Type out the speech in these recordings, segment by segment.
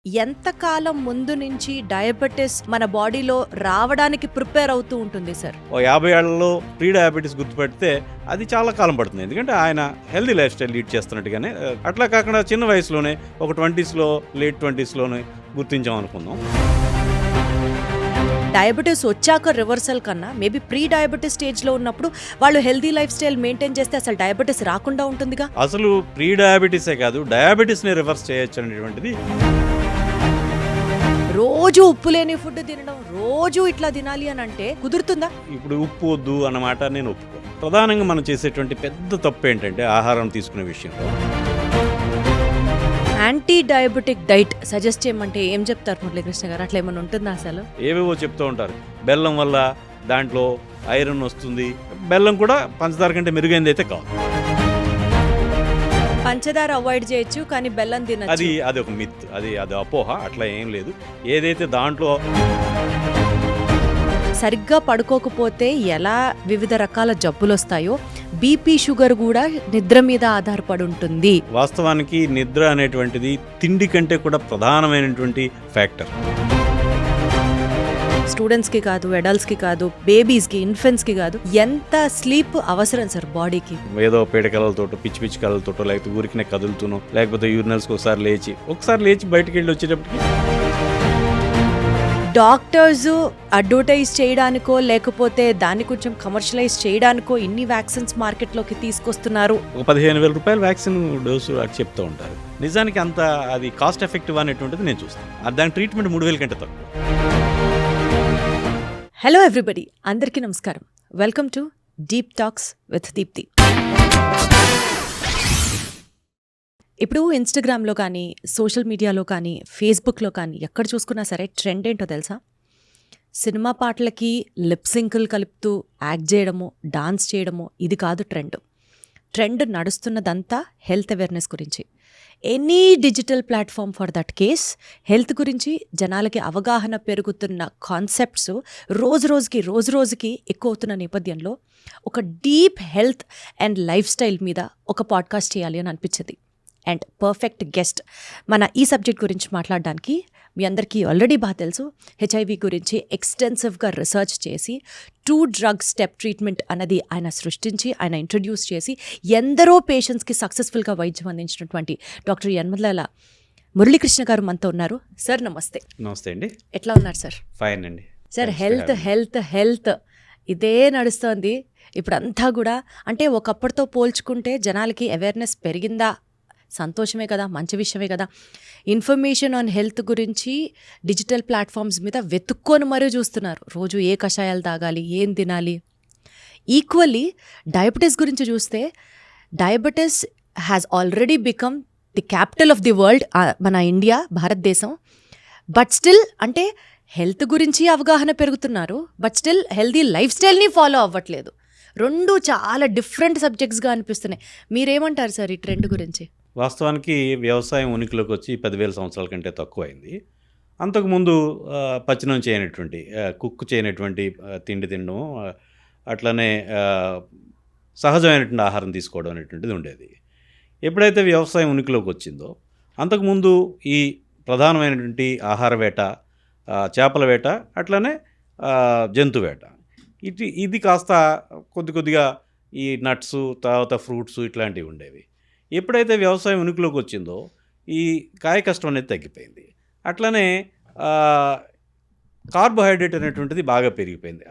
ఎంతకాలం ముందు నుంచి డయాబెటిస్ మన బాడీలో రావడానికి ప్రిపేర్ అవుతూ ఉంటుంది సార్? ఓ 50 ఏళ్లలో ప్రీ డయాబెటీస్ గుర్తుపెడితే అది చాలా కాలం పడుతుంది. ఎందుకంటే ఆయన హెల్దీ లైఫ్ స్టైల్ లీడ్ చేస్తున్నట్టుగానే, అట్లా కాకుండా చిన్న వయసులోనే ఒక 20స్లో లేట్ 20స్లోనే గుర్తించాం అనుకుందాం. డయాబెటీస్ వచ్చాక రివర్సల్ కన్నా మేబీ ప్రీ డయాబెటీస్ స్టేజ్లో ఉన్నప్పుడు వాళ్ళు హెల్దీ లైఫ్ స్టైల్ మెయింటైన్ చేస్తే అసలు డయాబెటీస్ రాకుండా ఉంటుందిగా. అసలు ప్రీ డయాబెటీసే కాదు, డయాబెటీస్ని రివర్స్ చేయొచ్చు అనేటువంటిది. రోజు ఉప్పు లేని ఫుడ్ తినడం, రోజు ఇట్లా తినాలి అని అంటే కుదురుతుందా? ఇప్పుడు ఉప్పు వద్దు అన్నమాట నేను ఒప్పుకో. ప్రధానంగా మనం చేసేటువంటి పెద్ద తప్పు ఏంటంటే ఆహారం తీసుకునే విషయంలో యాంటీ డయాబెటిక్ డైట్ సజెస్ట్ చేయమంటే ఏం చెప్తారు మురళీకృష్ణ గారు? అట్లా ఏమైనా ఉంటుందా అసలు? ఏవేవో చెప్తూ ఉంటారు. బెల్లం వల్ల దాంట్లో ఐరన్ వస్తుంది. బెల్లం కూడా పంచదార కంటే మెరుగైంది అయితే కాదు. పంచదార అవాయిడ్ చేయొచ్చు కానీ బెల్లం తినచ్చు. అది ఒక మిత్, అది అపోహ. అట్లా ఏం లేదు. ఏదైతే దాంట్లో సరిగ్గా పడుకోకపోతే ఎలా వివిధ రకాల జబ్బులు వస్తాయో బీపీ షుగర్ కూడా నిద్ర మీద ఆధారపడి ఉంటుంది. వాస్తవానికి నిద్ర అనేటువంటిది తిండి కంటే కూడా ప్రధానమైనటువంటి ఫ్యాక్టర్. స్టూడెంట్స్కి కాదు, అడల్ట్స్కి కాదు, బేబీస్కి, ఇన్ఫెంట్స్కి కాదు, ఎంత స్లీప్ అవసరం సార్ బాడీకి. ఏదో పీడకలతోటో పిచ్చి కలలతోటో లేకపోతే ఊరికినే కదులుతూనో లేకపోతే యూరినల్స్కి ఒకసారి లేచి బయటకు వెళ్ళి వచ్చేటప్పటికి డాక్టర్స్ అడ్వర్టైజ్ చేయడానికో లేకపోతే దాన్ని కొంచెం కమర్షియలైజ్ చేయడానికో ఇన్ని వ్యాక్సిన్స్ మార్కెట్లోకి తీసుకొస్తున్నారు. ఒక 15,000 రూపాయల వ్యాక్సిన్ డోసు అది చెప్తూ ఉంటారు. నిజానికి అంత అది కాస్ట్ ఎఫెక్టివ్ అనేటువంటిది నేను చూస్తాను. దాని ట్రీట్మెంట్ 3,000 కంటే తక్కువ. హలో ఎవ్రీబడి, అందరికీ నమస్కారం. Welcome to deep talks with Deepti. ఇప్పుడు ఇన్స్టాగ్రామ్లో కానీ, సోషల్ మీడియాలో కానీ, ఫేస్బుక్లో కానీ ఎక్కడ చూసుకున్నా సరే ట్రెండ్ ఏంటో తెలుసా? సినిమా పాటలకి లిప్సింకులు కలుపుతూ యాక్ట్ చేయడము, డాన్స్ చేయడము, ఇది కాదు ట్రెండ్. ట్రెండ్ నడుస్తున్నదంతా హెల్త్ అవేర్నెస్ గురించి. Any digital platform for that case health గురించి జనాలకి అవగాహన పెరుగుతున్న కాన్సెప్ట్స్ రోజు రోజుకి ఎక్కువ అవుతున్న నేపథ్యంలో ఒక deep health and life style మీద ఒక పాడ్కాస్ట్ చేయాలి అని అనిపించింది. అండ్ పర్ఫెక్ట్ గెస్ట్ మన ఈ సబ్జెక్ట్ గురించి మాట్లాడడానికి మీ అందరికీ ఆల్రెడీ బాగా తెలుసు. హెచ్ఐవి గురించి ఎక్స్టెన్సివ్గా రీసెర్చ్ చేసి 2 డ్రగ్ స్టెప్ ట్రీట్మెంట్ అన్నది ఆయన సృష్టించి, ఆయన ఇంట్రడ్యూస్ చేసి ఎందరో పేషెంట్స్కి సక్సెస్ఫుల్గా వైద్యం అందించినటువంటి డాక్టర్ యనమల మురళీకృష్ణ గారు మనతో ఉన్నారు. సార్ నమస్తే. నమస్తే అండి. ఎట్లా ఉన్నారు సార్? ఫైన్ అండి. సార్ హెల్త్ ఇదే నడుస్తోంది ఇప్పుడంతా కూడా. అంటే ఒకప్పటితో పోల్చుకుంటే జనాలకి అవేర్నెస్ పెరిగిందా? సంతోషమే కదా, మంచి విషయమే కదా. ఇన్ఫర్మేషన్ ఆన్ హెల్త్ గురించి డిజిటల్ ప్లాట్ఫామ్స్ మీద వెతుక్కొని మరీ చూస్తున్నారు. రోజు ఏ కషాయాలు తాగాలి, ఏం తినాలి. ఈక్వల్లీ డయాబెటీస్ గురించి చూస్తే diabetes has already become the capital of the world, మన ఇండియా, భారతదేశం. బట్ స్టిల్ అంటే హెల్త్ గురించి అవగాహన పెరుగుతున్నారు, బట్ స్టిల్ హెల్దీ లైఫ్ స్టైల్ని ఫాలో అవ్వట్లేదు. రెండు చాలా డిఫరెంట్ సబ్జెక్ట్స్గా అనిపిస్తున్నాయి. మీరేమంటారు సార్ ఈ ట్రెండ్ గురించి? వాస్తవానికి వ్యవసాయం ఉనికిలోకి వచ్చి 10,000 సంవత్సరాల కంటే తక్కువ అయింది. అంతకుముందు పచ్చనం చేయనటువంటి, కుక్ చేయనటువంటి తిండి తినడం, అట్లనే సహజమైనటువంటి ఆహారం తీసుకోవడం అనేటువంటిది ఉండేది. ఎప్పుడైతే వ్యవసాయం ఉనికిలోకి వచ్చిందో అంతకుముందు ఈ ప్రధానమైనటువంటి ఆహార వేట, చేపల వేట, అట్లనే జంతు వేట, ఇది కాస్త కొద్దిగా ఈ నట్స్, తర్వాత ఫ్రూట్స్ ఇట్లాంటివి ఉండేవి. ఎప్పుడైతే వ్యవసాయం ఉనికిలోకి వచ్చిందో ఈ కాయ కష్టం అనేది తగ్గిపోయింది. అట్లనే కార్బోహైడ్రేట్ అనేటువంటిది బాగా పెరిగిపోయింది.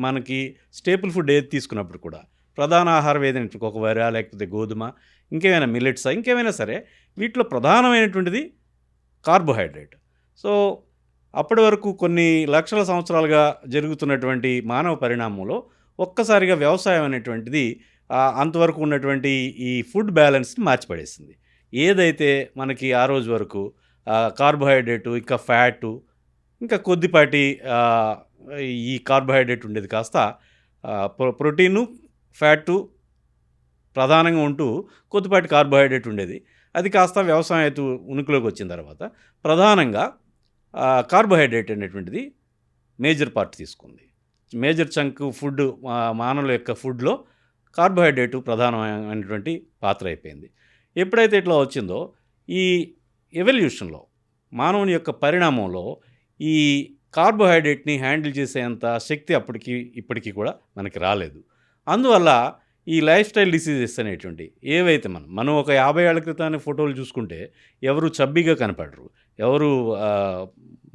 మనకి స్టేపుల్ ఫుడ్ ఏది తీసుకున్నప్పుడు కూడా ప్రధాన ఆహారం ఏదైనా ఒక వరి లేకపోతే గోధుమ, ఇంకేమైనా మిల్లెట్స్, ఇంకేమైనా సరే వీటిలో ప్రధానమైనటువంటిది కార్బోహైడ్రేట్. సో అప్పటి వరకు కొన్ని లక్షల సంవత్సరాలుగా జరుగుతున్నటువంటి మానవ పరిణామంలో ఒక్కసారిగా వ్యవసాయం అనేటువంటిది అంతవరకు ఉన్నటువంటి ఈ ఫుడ్ బ్యాలెన్స్ని మార్చిపడేసింది. ఏదైతే మనకి ఆ రోజు వరకు కార్బోహైడ్రేటు, ఇంకా ఫ్యాటు, ఇంకా కొద్దిపాటి ఈ కార్బోహైడ్రేట్ ఉండేది కాస్త ప్రోటీను, ఫ్యాటు ప్రధానంగా ఉంటూ కొద్దిపాటి కార్బోహైడ్రేట్ ఉండేది. అది కాస్త వ్యవసాయం అయితే ఉనికిలోకి వచ్చిన తర్వాత ప్రధానంగా కార్బోహైడ్రేట్ అనేటువంటిది మేజర్ పార్ట్ తీసుకుంది. మేజర్ చంక్ ఫుడ్, మానవుల యొక్క ఫుడ్లో కార్బోహైడ్రేటు ప్రధానమైనటువంటి పాత్ర అయిపోయింది. ఎప్పుడైతే ఇట్లా వచ్చిందో ఈ ఎవల్యూషన్లో మానవుని యొక్క పరిణామంలో ఈ కార్బోహైడ్రేట్ని హ్యాండిల్ చేసేంత శక్తి ఇప్పటికీ కూడా మనకి రాలేదు. అందువల్ల ఈ లైఫ్ స్టైల్ డిసీజెస్ అనేటువంటి ఏవైతే మనం ఒక 50 ఏళ్ల క్రితాన్ని ఫోటోలు చూసుకుంటే ఎవరు చబ్బీగా కనపడరు, ఎవరు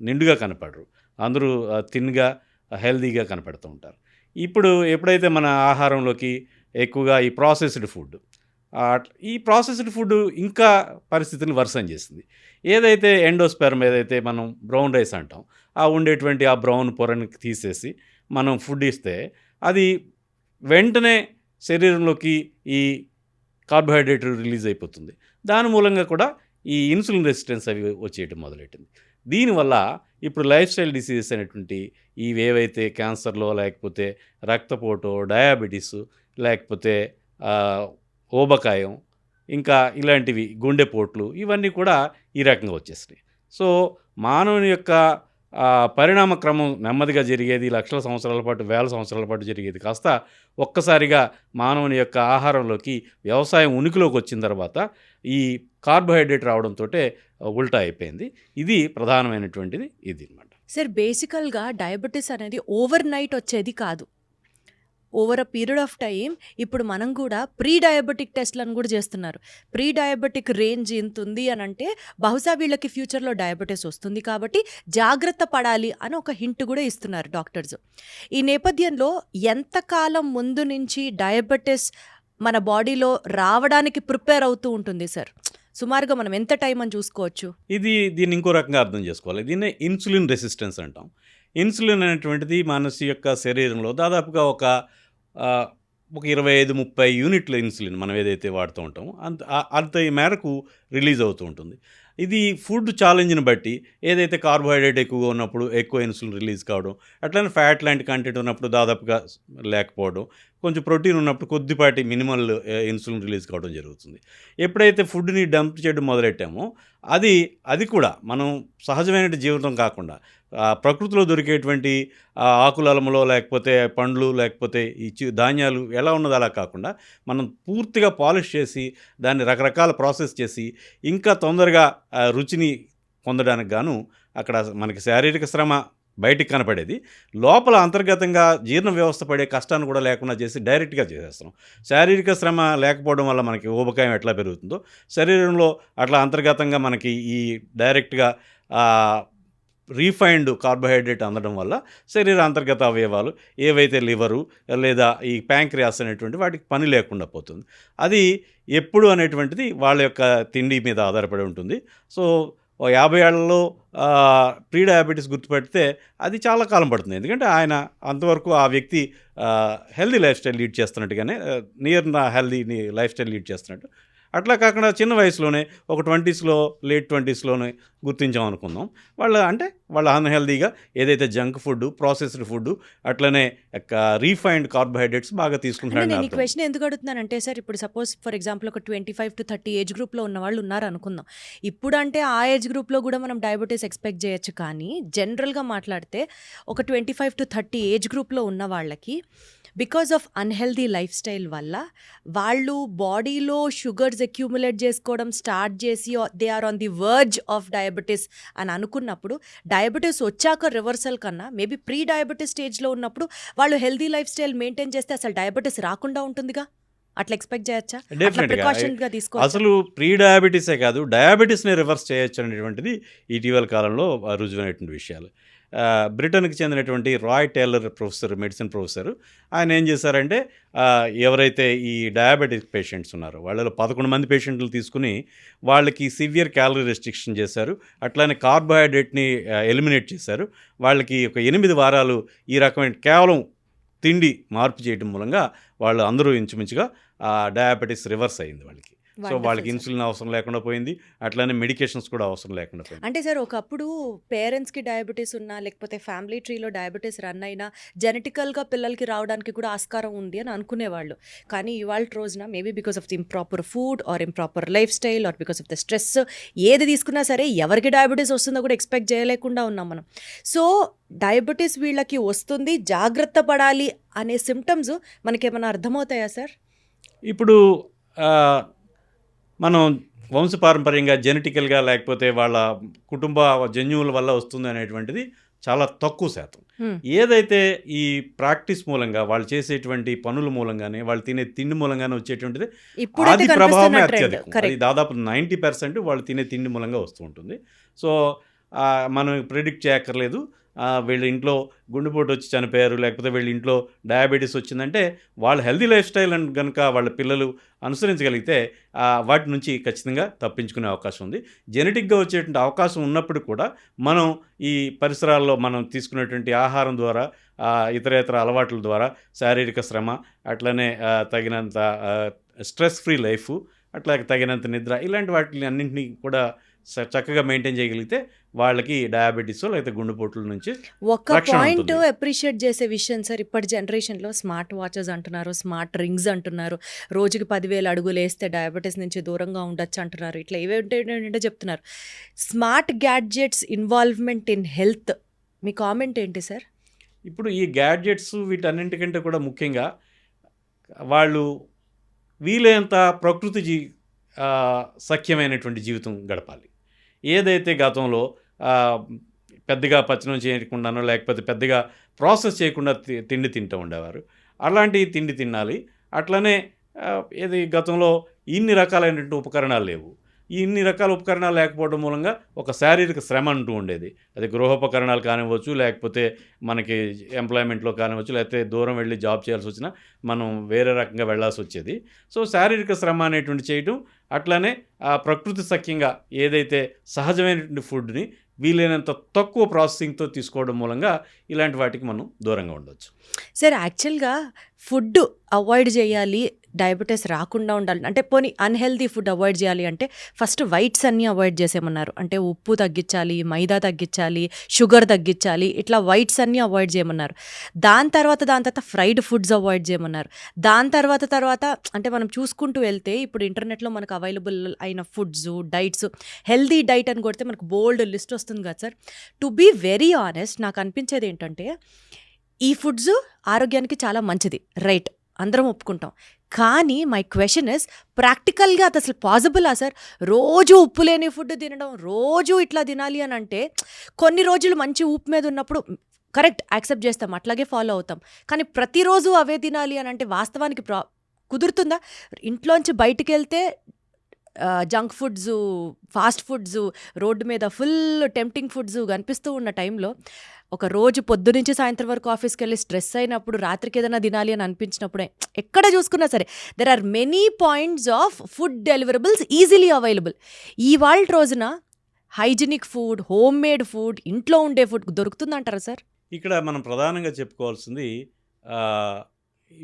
నిండుగా కనపడరు, అందరూ థిన్గా హెల్దీగా కనపడుతూ ఉంటారు. ఇప్పుడు ఎప్పుడైతే మన ఆహారంలోకి ఎక్కువగా ఈ ప్రాసెస్డ్ ఫుడ్ ఇంకా పరిస్థితిని వర్సం చేసింది. ఏదైతే ఎండోస్పెర్మ్ ఏదైతే మనం బ్రౌన్ రైస్ అంటాం, ఉండేటువంటి ఆ బ్రౌన్ పొరని తీసేసి మనం ఫుడ్ ఇస్తే అది వెంటనే శరీరంలోకి ఈ కార్బోహైడ్రేట్ రిలీజ్ అయిపోతుంది. దాని మూలంగా కూడా ఈ ఇన్సులిన్ రెసిస్టెన్స్ అవి వచ్చేయటం మొదలెట్టింది. దీనివల్ల ఇప్పుడు లైఫ్ స్టైల్ డిసీజెస్ అనేటువంటి ఏవైతే క్యాన్సర్లో, లేకపోతే రక్తపోటు, డయాబెటీస్, లేకపోతే ఊబకాయం, ఇంకా ఇలాంటివి గుండెపోట్లు, ఇవన్నీ కూడా ఈ రకంగా వచ్చేసినాయి. సో మానవుని యొక్క పరిణామ క్రమం నెమ్మదిగా జరిగేది లక్షల సంవత్సరాల పాటు, వేల సంవత్సరాల పాటు జరిగేది కాస్త ఒక్కసారిగా మానవుని యొక్క ఆహారంలోకి వ్యవసాయం ఉనికిలోకి వచ్చిన తర్వాత ఈ కార్బోహైడ్రేట్ రావడంతో ఉల్టా అయిపోయింది. ఇది ప్రధానమైనటువంటిది ఇది అనమాట. సార్, బేసికల్గా డయాబెటీస్ అనేది ఓవర్ నైట్ వచ్చేది కాదు. Over a period of time ఇప్పుడు మనం కూడా ప్రీ డయాబెటిక్ టెస్ట్లను కూడా చేస్తున్నారు. ప్రీ డయాబెటిక్ రేంజ్ ఇంత ఉంది అని అంటే బహుశా వీళ్ళకి ఫ్యూచర్లో డయాబెటీస్ వస్తుంది కాబట్టి జాగ్రత్త పడాలి అని ఒక హింట్ కూడా ఇస్తున్నారు డాక్టర్స్. ఈ నేపథ్యంలో ఎంతకాలం ముందు నుంచి డయాబెటీస్ మన బాడీలో రావడానికి ప్రిపేర్ అవుతూ ఉంటుంది సార్? సుమారుగా మనం ఎంత టైం అని చూసుకోవచ్చు? దీన్ని ఇంకో రకంగా అర్థం చేసుకోవాలి. దీన్నే ఇన్సులిన్ రెసిస్టెన్స్ అంటాం. ఇన్సులిన్ అనేటువంటిది మనిషి యొక్క శరీరంలో దాదాపుగా ఒక 25-30 యూనిట్ల ఇన్సులిన్ మనం ఏదైతే వాడుతూ ఉంటామో అంత ఈ మేరకు రిలీజ్ అవుతూ ఉంటుంది. ఇది ఫుడ్ ఛాలెంజ్ని బట్టి ఏదైతే కార్బోహైడ్రేట్ ఎక్కువగా ఉన్నప్పుడు ఎక్కువ ఇన్సులిన్ రిలీజ్ కావడం, అట్లనే ఫ్యాట్ లాంటి కంటెంట్ ఉన్నప్పుడు దాదాపుగా లేకపోవడం, కొంచెం ప్రోటీన్ ఉన్నప్పుడు కొద్దిపాటి మినిమల్ ఇన్సులిన్ రిలీజ్ కావడం జరుగుతుంది. ఎప్పుడైతే ఫుడ్ని డంప్ చేయడం మొదలెట్టామో అది కూడా మనం సహజమైన జీవితం కాకుండా ప్రకృతిలో దొరికేటువంటి ఆకులలములో, లేకపోతే పండ్లు, లేకపోతే ఈ ధాన్యాలు ఎలా ఉన్నదో అలా కాకుండా మనం పూర్తిగా పాలిష్ చేసి దాన్ని రకరకాల ప్రాసెస్ చేసి ఇంకా తొందరగా రుచిని పొందడానికి గాను అక్కడ మనకి శారీరక శ్రమ బయటికి కనపడేది, లోపల అంతర్గతంగా జీర్ణ వ్యవస్థ పడే కష్టాన్ని కూడా లేకుండా చేసి డైరెక్ట్గా చేసేస్తున్నాం. శారీరక శ్రమ లేకపోవడం వల్ల మనకి ఊబకాయం ఎట్లా పెరుగుతుందో శరీరంలో అట్లా అంతర్గతంగా మనకి ఈ డైరెక్ట్గా రీఫైన్డ్ కార్బోహైడ్రేట్ అందడం వల్ల శరీర అంతర్గత అవయవాలు ఏవైతే లివరు లేదా ఈ ప్యాంక్రియాస్ అనేటువంటి వాటికి పని లేకుండా పోతుంది. అది ఎప్పుడు అనేటువంటిది వాళ్ళ యొక్క తిండి మీద ఆధారపడి ఉంటుంది. సో 50 ఏళ్లలో ప్రీ డయాబెటీస్ గుర్తుపెడితే అది చాలా కాలం పడుతుంది. ఎందుకంటే ఆయన అంతవరకు ఆ వ్యక్తి హెల్దీ లైఫ్ స్టైల్ లీడ్ చేస్తున్నట్టుగానే near healthy life style lead చేస్తున్నట్టు, అట్లా కాకుండా చిన్న వయసులోనే ఒక 20స్లో లేట్ 20స్లోనే గుర్తించాం అనుకుందాం. వాళ్ళ అన్హెల్దీగా ఏదైతే జంక్ ఫుడ్, ప్రాసెస్డ్ ఫుడ్, అట్లనే రీఫైన్డ్ కార్బోహైడ్రేట్స్ బాగా తీసుకుంటున్నాడు. నేను ఈ క్వశ్చన్ ఎందుకు అడుగుతున్నానంటే సార్, ఇప్పుడు సపోజ్ ఫర్ ఎగ్జాంపుల్ ఒక 25 to 30 ఏజ్ గ్రూప్లో ఉన్న వాళ్ళు ఉన్నారు అనుకుందాం. ఇప్పుడు అంటే ఆ ఏజ్ గ్రూప్లో కూడా మనం డయాబెటీస్ ఎక్స్పెక్ట్ చేయొచ్చు, కానీ జనరల్గా మాట్లాడితే ఒక 25 to 30 ఏజ్ గ్రూప్లో ఉన్న వాళ్ళకి because of unhealthy lifestyle వల్ల వాళ్ళు బాడీలో షుగర్స్ అక్యూములేట్ చేసుకోవడం స్టార్ట్ చేసి they are on the verge of diabetes అని అనుకున్నప్పుడు, డయాబెటీస్ వచ్చాక రివర్సల్ కన్నా మేబీ ప్రీ డయాబెటీస్ స్టేజ్లో ఉన్నప్పుడు వాళ్ళు హెల్దీ లైఫ్ స్టైల్ మెయింటైన్ చేస్తే అసలు డయాబెటీస్ రాకుండా ఉంటుందిగా? అట్లా ఎక్స్పెక్ట్ చేయొచ్చా? ప్రికాషన్గా తీసుకో. అసలు ప్రీ డయాబెటీసే కాదు, డయాబెటీస్ని రివర్స్ చేయొచ్చు అనేటువంటిది ఇటీవల కాలంలో రుజువైనటువంటి విషయాలు. బ్రిటన్కి చెందినటువంటి రాయ్ టేలర్ మెడిసిన్ ప్రొఫెసర్, ఆయన ఏం చేశారంటే ఎవరైతే ఈ డయాబెటిక్ పేషెంట్స్ ఉన్నారో వాళ్ళలో 11 మంది పేషెంట్లు తీసుకుని వాళ్ళకి సివియర్ క్యాలరీ రెస్ట్రిక్షన్ చేశారు, అట్లానే కార్బోహైడ్రేట్ని ఎలిమినేట్ చేశారు. వాళ్ళకి ఒక 8 వారాలు ఈ రకమైన కేవలం తిండి మార్పు చేయడం మూలంగా వాళ్ళు అందరూ ఇంచుమించుగా డయాబెటీస్ రివర్స్ అయింది వాళ్ళకి. సో వాళ్ళకి ఇన్సులిన్ అవసరం లేకుండా పోయింది, అట్లానే మెడికేషన్స్ కూడా అవసరం లేకుండా పోయింది. అంటే సార్, ఒకప్పుడు పేరెంట్స్కి డయాబెటీస్ ఉన్నా లేకపోతే ఫ్యామిలీ ట్రీలో డయాబెటీస్ రన్ అయినా జెనెటికల్గా పిల్లలకి రావడానికి కూడా ఆస్కారం ఉంది అని అనుకునేవాళ్ళు. కానీ ఇవాళ రోజున maybe because of the improper food or improper lifestyle or because of the stress ఏది తీసుకున్నా సరే ఎవరికి డయాబెటీస్ వస్తుందో కూడా ఎక్స్పెక్ట్ చేయలేకుండా ఉన్నాం మనం. సో డయాబెటీస్ వీళ్ళకి వస్తుంది, జాగ్రత్త పడాలి అనే సిమ్టమ్స్ మనకేమైనా అర్థమవుతాయా సార్? ఇప్పుడు మనం వంశపారంపర్యంగా జెనెటికల్గా లేకపోతే వాళ్ళ కుటుంబ జన్యువుల వల్ల వస్తుంది అనేటువంటిది చాలా తక్కువ శాతం. హ్మ్. ఏదైతే ఈ ప్రాక్టీస్ మూలంగా వాళ్ళు చేసేటువంటి పనుల మూలంగానే వాళ్ళు తినే తిండి మూలంగానే వచ్చేటువంటిది ఇప్పుడైతే అది కనిపిస్తున్న ప్రభావమే ట్రెండ్ అత్యధికం. అది కరెక్ట్. దాదాపు 90% వాళ్ళు తినే తిండి మూలంగా వస్తూ ఉంటుంది. సో మనం ప్రిడిక్ట్ చేయక్కర్లేదు. వీళ్ళ ఇంట్లో గుండెపోటు వచ్చి చనిపోయారు, లేకపోతే వీళ్ళ ఇంట్లో డయాబెటీస్ వచ్చిందంటే వాళ్ళ హెల్తీ లైఫ్ స్టైల్ అని కనుక వాళ్ళ పిల్లలు అనుసరించగలిగితే వాటి నుంచి ఖచ్చితంగా తప్పించుకునే అవకాశం ఉంది. జెనెటిక్గా వచ్చేటువంటి అవకాశం ఉన్నప్పుడు కూడా మనం ఈ పరిసరాల్లో మనం తీసుకునేటువంటి ఆహారం ద్వారా ఇతరేతర అలవాట్ల ద్వారా శారీరక శ్రమ, అట్లనే తగినంత స్ట్రెస్ ఫ్రీ లైఫ్, అట్లాగే తగినంత నిద్ర, ఇలాంటి వాటిని అన్నింటినీ కూడా చక్కగా మెయింటైన్ చేయగలిగితే వాళ్ళకి డయాబెటీస్ లేకపోతే గుండెపోట్ల నుంచి ఒక రక్షణ పాయింట్ ఉంటుంది. అప్రిషియేట్ చేసే విషయం సార్, ఇప్పటి జనరేషన్లో స్మార్ట్ వాచెస్ అంటున్నారు, స్మార్ట్ రింగ్స్ అంటున్నారు, రోజుకి 10,000 అడుగులు వేస్తే డయాబెటీస్ నుంచి దూరంగా ఉండొచ్చు అంటున్నారు, ఇట్లా ఏవేంటంటే చెప్తున్నారు. Smart gadgets involvement in health, me comment ఏంటి సార్? ఇప్పుడు ఈ గ్యాడ్జెట్స్ వీటన్నింటికంటే కూడా ముఖ్యంగా వాళ్ళు వీలైనంత ప్రకృతి సఖ్యమైనటువంటి జీవితం గడపాలి. ఏదైతే గతంలో పెద్దగా పచ్చనం చేయకుండానో లేకపోతే పెద్దగా ప్రాసెస్ చేయకుండా తిండి తింటూ ఉండేవారు, అలాంటి తిండి తినాలి. అట్లనే ఏది గతంలో ఇన్ని రకాలైనటువంటి ఉపకరణాలు లేవు. ఇన్ని రకాల ఉపకరణాలు లేకపోవడం మూలంగా ఒక శారీరక శ్రమ అంటూ ఉండేది. అది గృహోపకరణాలు కానివ్వచ్చు, లేకపోతే మనకి ఎంప్లాయ్మెంట్లో కానివ్వచ్చు, లేకపోతే దూరం వెళ్ళి జాబ్ చేయాల్సి వచ్చినా మనం వేరే రకంగా వెళ్ళాల్సి వచ్చేది. సో శారీరక శ్రమ అనేటువంటి చేయటం, అట్లనే ప్రకృతి సఖ్యంగా ఏదైతే సహజమైనటువంటి ఫుడ్ని వీలైనంత తక్కువ ప్రాసెసింగ్తో తీసుకోవడం మూలంగా ఇలాంటి వాటికి మనం దూరంగా ఉండవచ్చు. సార్ యాక్చువల్గా ఫుడ్ అవాయిడ్ చేయాలి, డయాబెటీస్ రాకుండా ఉండాలి అంటే, పోనీ అన్హెల్దీ ఫుడ్ అవాయిడ్ చేయాలి అంటే ఫస్ట్ వైట్స్ అన్నీ అవాయిడ్ చేసేయమన్నారు. అంటే ఉప్పు తగ్గించాలి, మైదా తగ్గించాలి, షుగర్ తగ్గించాలి, ఇట్లా వైట్స్ అన్నీ అవాయిడ్ చేయమన్నారు. దాని తర్వాత ఫ్రైడ్ ఫుడ్స్ అవాయిడ్ చేయమన్నారు. దాని తర్వాత అంటే మనం చూసుకుంటూ వెళ్తే ఇప్పుడు ఇంటర్నెట్లో మనకు అవైలబుల్ అయిన ఫుడ్స్, డైట్స్, హెల్దీ డైట్ అని కొడితే మనకు బోల్డ్ లిస్ట్ వస్తుంది కదా sir. To be very honest, నాకు అనిపించేది ఏంటంటే ఈ ఫుడ్స్ ఆరోగ్యానికి చాలా మంచిది, రైట్, అందరం ఒప్పుకుంటాం. కానీ మై క్వశ్చన్ ఇస్, ప్రాక్టికల్గా అది అసలు పాసిబులా సార్? రోజు ఉప్పు లేని ఫుడ్ తినడం, రోజు ఇట్లా తినాలి అని అంటే, కొన్ని రోజులు మంచి ఉప్పు మీద ఉన్నప్పుడు కరెక్ట్ యాక్సెప్ట్ చేస్తాం, అట్లాగే ఫాలో అవుతాం. కానీ ప్రతిరోజు అవే తినాలి అని అంటే వాస్తవానికి కుదురుతుందా? ఇంట్లోంచి బయటికి వెళ్తే junk foods, fast foods, road మీద ఫుల్ టెంప్టింగ్ ఫుడ్స్ కనిపిస్తూ ఉన్న టైంలో ఒక రోజు పొద్దు నుంచి సాయంత్రం వరకు ఆఫీస్కి వెళ్ళి స్ట్రెస్ అయినప్పుడు, రాత్రికి ఏదైనా తినాలి అని అనిపించినప్పుడే ఎక్కడ చూసుకున్నా సరే there are many points of food deliverables easily available. ఇవాళ రోజున hygienic food, homemade food, ఇంట్లో ఉండే ఫుడ్ దొరుకుతుందంటారా సార్? ఇక్కడ మనం ప్రధానంగా చెప్పుకోవాల్సింది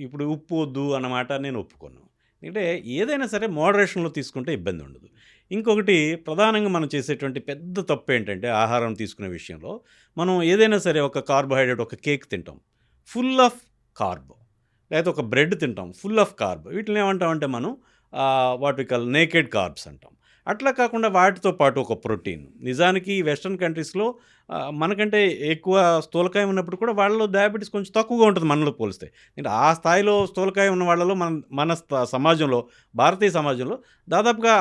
ఇప్పుడు ఉప్పు వద్దు అన్నమాట నేను ఒప్పుకోను. ఎందుకంటే ఏదైనా సరే మోడరేషన్లో తీసుకుంటే ఇబ్బంది ఉండదు. ఇంకొకటి ప్రధానంగా మనం చేసేటువంటి పెద్ద తప్పు ఏంటంటే ఆహారం తీసుకునే విషయంలో మనం ఏదైనా సరే ఒక కార్బోహైడ్రేట్, ఒక కేక్ తింటాం ఫుల్ ఆఫ్ కార్బ్, లేకపోతే ఒక బ్రెడ్ తింటాం ఫుల్ ఆఫ్ కార్బ్. వీటిని ఏమంటామంటే మనం what we call naked carbs అంటాం. అట్లా కాకుండా వాటితో పాటు ఒక ప్రోటీన్. నిజానికి వెస్ట్రన్ కంట్రీస్లో మనకంటే ఎక్కువ స్థూలకాయం ఉన్నప్పుడు కూడా వాళ్ళలో డయాబెటీస్ కొంచెం తక్కువగా ఉంటుంది మనలో పోలిస్తే. అంటే ఆ స్థాయిలో స్థూలకాయం ఉన్న వాళ్ళలో మన సమాజంలో, భారతీయ సమాజంలో దాదాపుగా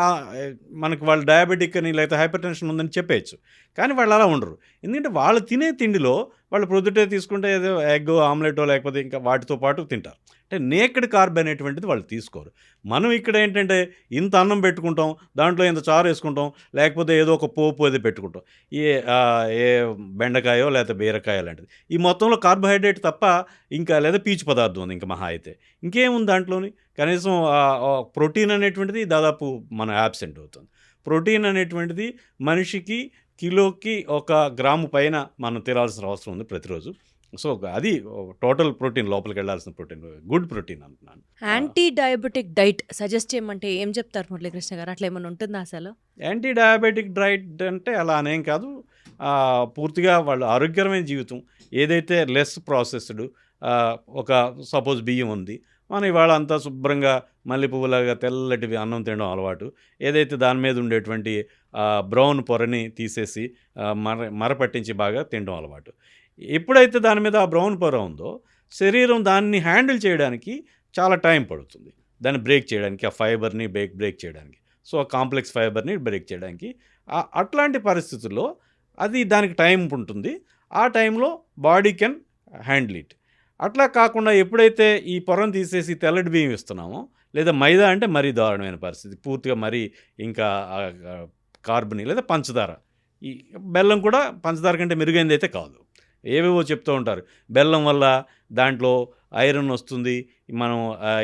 మనకి వాళ్ళు డయాబెటిక్ అని లేకపోతే హైపర్ టెన్షన్ ఉందని చెప్పేయచ్చు. కానీ వాళ్ళు అలా ఉండరు. ఎందుకంటే వాళ్ళు తినే తిండిలో వాళ్ళు ప్రొద్దుటే తీసుకుంటే ఏదో ఎగ్గో, ఆమ్లెటో లేకపోతే ఇంకా వాటితో పాటు తింటారు. అంటే నేకెడ్ కార్బ్ అనేటువంటిది వాళ్ళు తీసుకోరు. మనం ఇక్కడ ఏంటంటే ఇంత అన్నం పెట్టుకుంటాం, దాంట్లో ఇంత చారు వేసుకుంటాం, లేకపోతే ఏదో ఒక పోపు అది పెట్టుకుంటాం, ఏ బెండకాయో లేకపోతే బీరకాయ లాంటిది. ఈ మొత్తంలో కార్బోహైడ్రేట్ తప్ప ఇంకా లేదా పీచు పదార్థం ఉంది ఇంకా మహా అయితే. ఇంకేముంది దాంట్లోని? కనీసం ప్రోటీన్ అనేటువంటిది దాదాపు మన యాబ్సెంట్ అవుతుంది. ప్రోటీన్ అనేటువంటిది మనిషికి కిలోకి 1 గ్రాము పైన మనం తినాల్సిన అవసరం ఉంది ప్రతిరోజు. సో అది టోటల్ ప్రోటీన్, లోపలికి వెళ్ళాల్సిన ప్రోటీన్, గుడ్ ప్రోటీన్ అంటున్నాను. యాంటీ డయాబెటిక్ డైట్ సజెస్ట్ చేయమంటే ఏం చెప్తారు మురళీకృష్ణ గారు? అట్లా ఏమైనా ఉంటుందా అసలు? యాంటీ డయాబెటిక్ డైట్ అంటే అలా అనేం కాదు. పూర్తిగా వాళ్ళు ఆరోగ్యకరమైన జీవితం, ఏదైతే లెస్ ప్రాసెస్డ్, ఒక సపోజ్ బియ్యం ఉంది, మనం ఇవాళ అంతా శుభ్రంగా మల్లె పువ్వులాగా తెల్లటివి అన్నం తినడం అలవాటు. ఏదైతే దాని మీద ఉండేటువంటి బ్రౌన్ పొరని తీసేసి మరపట్టించి బాగా తినడం అలవాటు. ఎప్పుడైతే దాని మీద ఆ బ్రౌన్ పొర ఉందో శరీరం దాన్ని హ్యాండిల్ చేయడానికి చాలా టైం పడుతుంది, దాన్ని బ్రేక్ చేయడానికి, ఆ ఫైబర్ని బ్రేక్ చేయడానికి. సో ఆ కాంప్లెక్స్ ఫైబర్ని బ్రేక్ చేయడానికి. అట్లాంటి పరిస్థితుల్లో అది దానికి టైం ఉంటుంది. ఆ టైంలో బాడీ కెన్ హ్యాండిల్ ఇట్. అట్లా కాకుండా ఎప్పుడైతే ఈ పొరను తీసేసి తెల్లటి బియ్యం ఇస్తున్నామో, లేదా మైదా అంటే మరీ దారుణమైన పరిస్థితి. పూర్తిగా మరీ ఇంకా కార్బన్ లేదా పంచదార. ఈ బెల్లం కూడా పంచదార కంటే మెరుగైనది అయితే కాదు. ఏవేవో చెప్తూ ఉంటారు. బెల్లం వల్ల దాంట్లో ఐరన్ వస్తుంది. మనం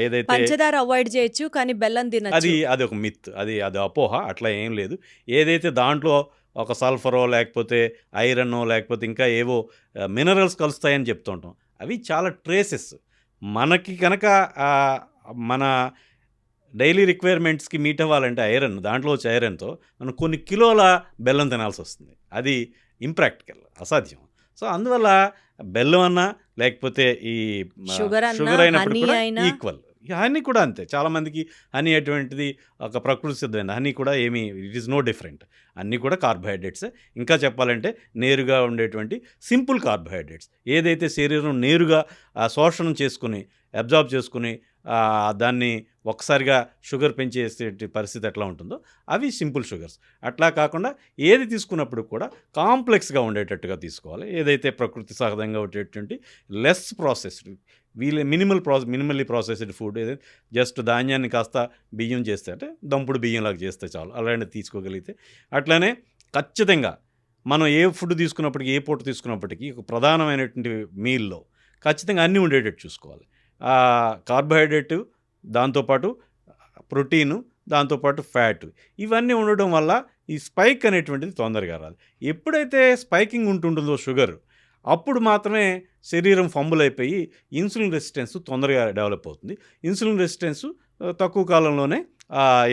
ఏదైతే పంచదార అవాయిడ్ చేయొచ్చు, కానీ బెల్లం తినచ్చు. అది ఒక మిత్. అది అపోహ. అట్లా ఏం లేదు. ఏదైతే దాంట్లో ఒక సల్ఫరో లేకపోతే ఐరనో లేకపోతే ఇంకా ఏవో మినరల్స్ కలుస్తాయని చెప్తూ ఉంటాం. అవి చాలా ట్రేసెస్. మనకి కనుక మన డైలీ రిక్వైర్మెంట్స్కి మీట్ అవ్వాలంటే ఐరన్, దాంట్లో వచ్చే ఐరన్తో మనం కొన్ని కిలోల బెల్లం తినాల్సి వస్తుంది. అది ఇంప్రాక్టికల్, అసాధ్యం. సో అందువల్ల బెల్లం అన్నా లేకపోతే ఈ షుగర్ షుగర్ అయినప్పుడు హనీ కూడా అయినా ఈక్వల్. హనీ కూడా అంతే. చాలామందికి హనీ అటువంటిది ఒక ప్రకృతి సిద్ధమైంది. హనీ కూడా ఏమీ ఇట్ ఈస్ నో డిఫరెంట్. అన్నీ కూడా కార్బోహైడ్రేట్సే. ఇంకా చెప్పాలంటే నేరుగా ఉండేటువంటి సింపుల్ కార్బోహైడ్రేట్స్. ఏదైతే శరీరం నేరుగా శోషణం చేసుకుని అబ్జార్బ్ చేసుకుని దాన్ని ఒకసారిగా షుగర్ పెంచేసే పరిస్థితి ఎట్లా ఉంటుందో అవి సింపుల్ షుగర్స్. అట్లా కాకుండా ఏది తీసుకున్నప్పుడు కూడా కాంప్లెక్స్గా ఉండేటట్టుగా తీసుకోవాలి. ఏదైతే ప్రకృతి సహజంగా ఉండేటువంటి less processed minimally processed food, ఏదైతే జస్ట్ ధాన్యాన్ని కాస్త బియ్యం చేస్తే అంటే దంపుడు బియ్యంలాగా చేస్తే చాలు, అలాంటివి తీసుకోగలిగితే. అట్లానే ఖచ్చితంగా మనం ఏ ఫుడ్ తీసుకున్నప్పటికీ, ఏ పూట తీసుకున్నప్పటికీ ఒక ప్రధానమైనటువంటి మీల్లో ఖచ్చితంగా అన్నీ ఉండేటట్టు చూసుకోవాలి. కార్బోహైడ్రేటు, దాంతోపాటు ప్రోటీను, దాంతోపాటు ఫ్యాట్, ఇవన్నీ ఉండడం వల్ల ఈ స్పైక్ అనేటువంటిది తొందరగా రాదు. ఎప్పుడైతే స్పైకింగ్ ఉంటుంటుందో షుగర్, అప్పుడు మాత్రమే శరీరం ఫంబుల్ అయిపోయి ఇన్సులిన్ రెసిస్టెన్స్ తొందరగా డెవలప్ అవుతుంది. ఇన్సులిన్ రెసిస్టెన్స్ తక్కువ కాలంలోనే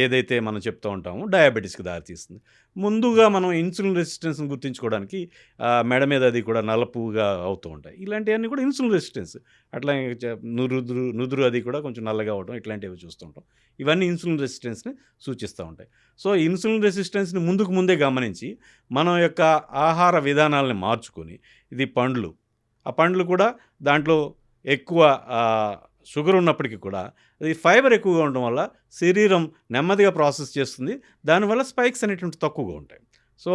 ఏదైతే మనం చెప్తూ ఉంటామో డయాబెటీస్కి దారితీస్తుంది. ముందుగా మనం ఇన్సులిన్ రెసిస్టెన్స్ని గుర్తించుకోవడానికి మెడ మీద అది కూడా నల్లపుగా అవుతూ ఉంటాయి. ఇలాంటివన్నీ కూడా ఇన్సులిన్ రెసిస్టెన్స్. అట్లా నుదురు అది కూడా కొంచెం నల్లగా అవడం, ఇట్లాంటివి చూస్తుంటాం. ఇవన్నీ ఇన్సులిన్ రెసిస్టెన్స్ని సూచిస్తూ ఉంటాయి. సో ఇన్సులిన్ రెసిస్టెన్స్ని ముందే గమనించి మన యొక్క ఆహార విధానాలని మార్చుకొని, ఇది పండ్లు, ఆ పండ్లు కూడా దాంట్లో ఎక్కువ షుగర్ ఉన్నప్పటికీ కూడా అది ఫైబర్ ఎక్కువగా ఉండడం వల్ల శరీరం నెమ్మదిగా ప్రాసెస్ చేస్తుంది. దానివల్ల స్పైక్స్ అనేటువంటి తక్కువగా ఉంటాయి. సో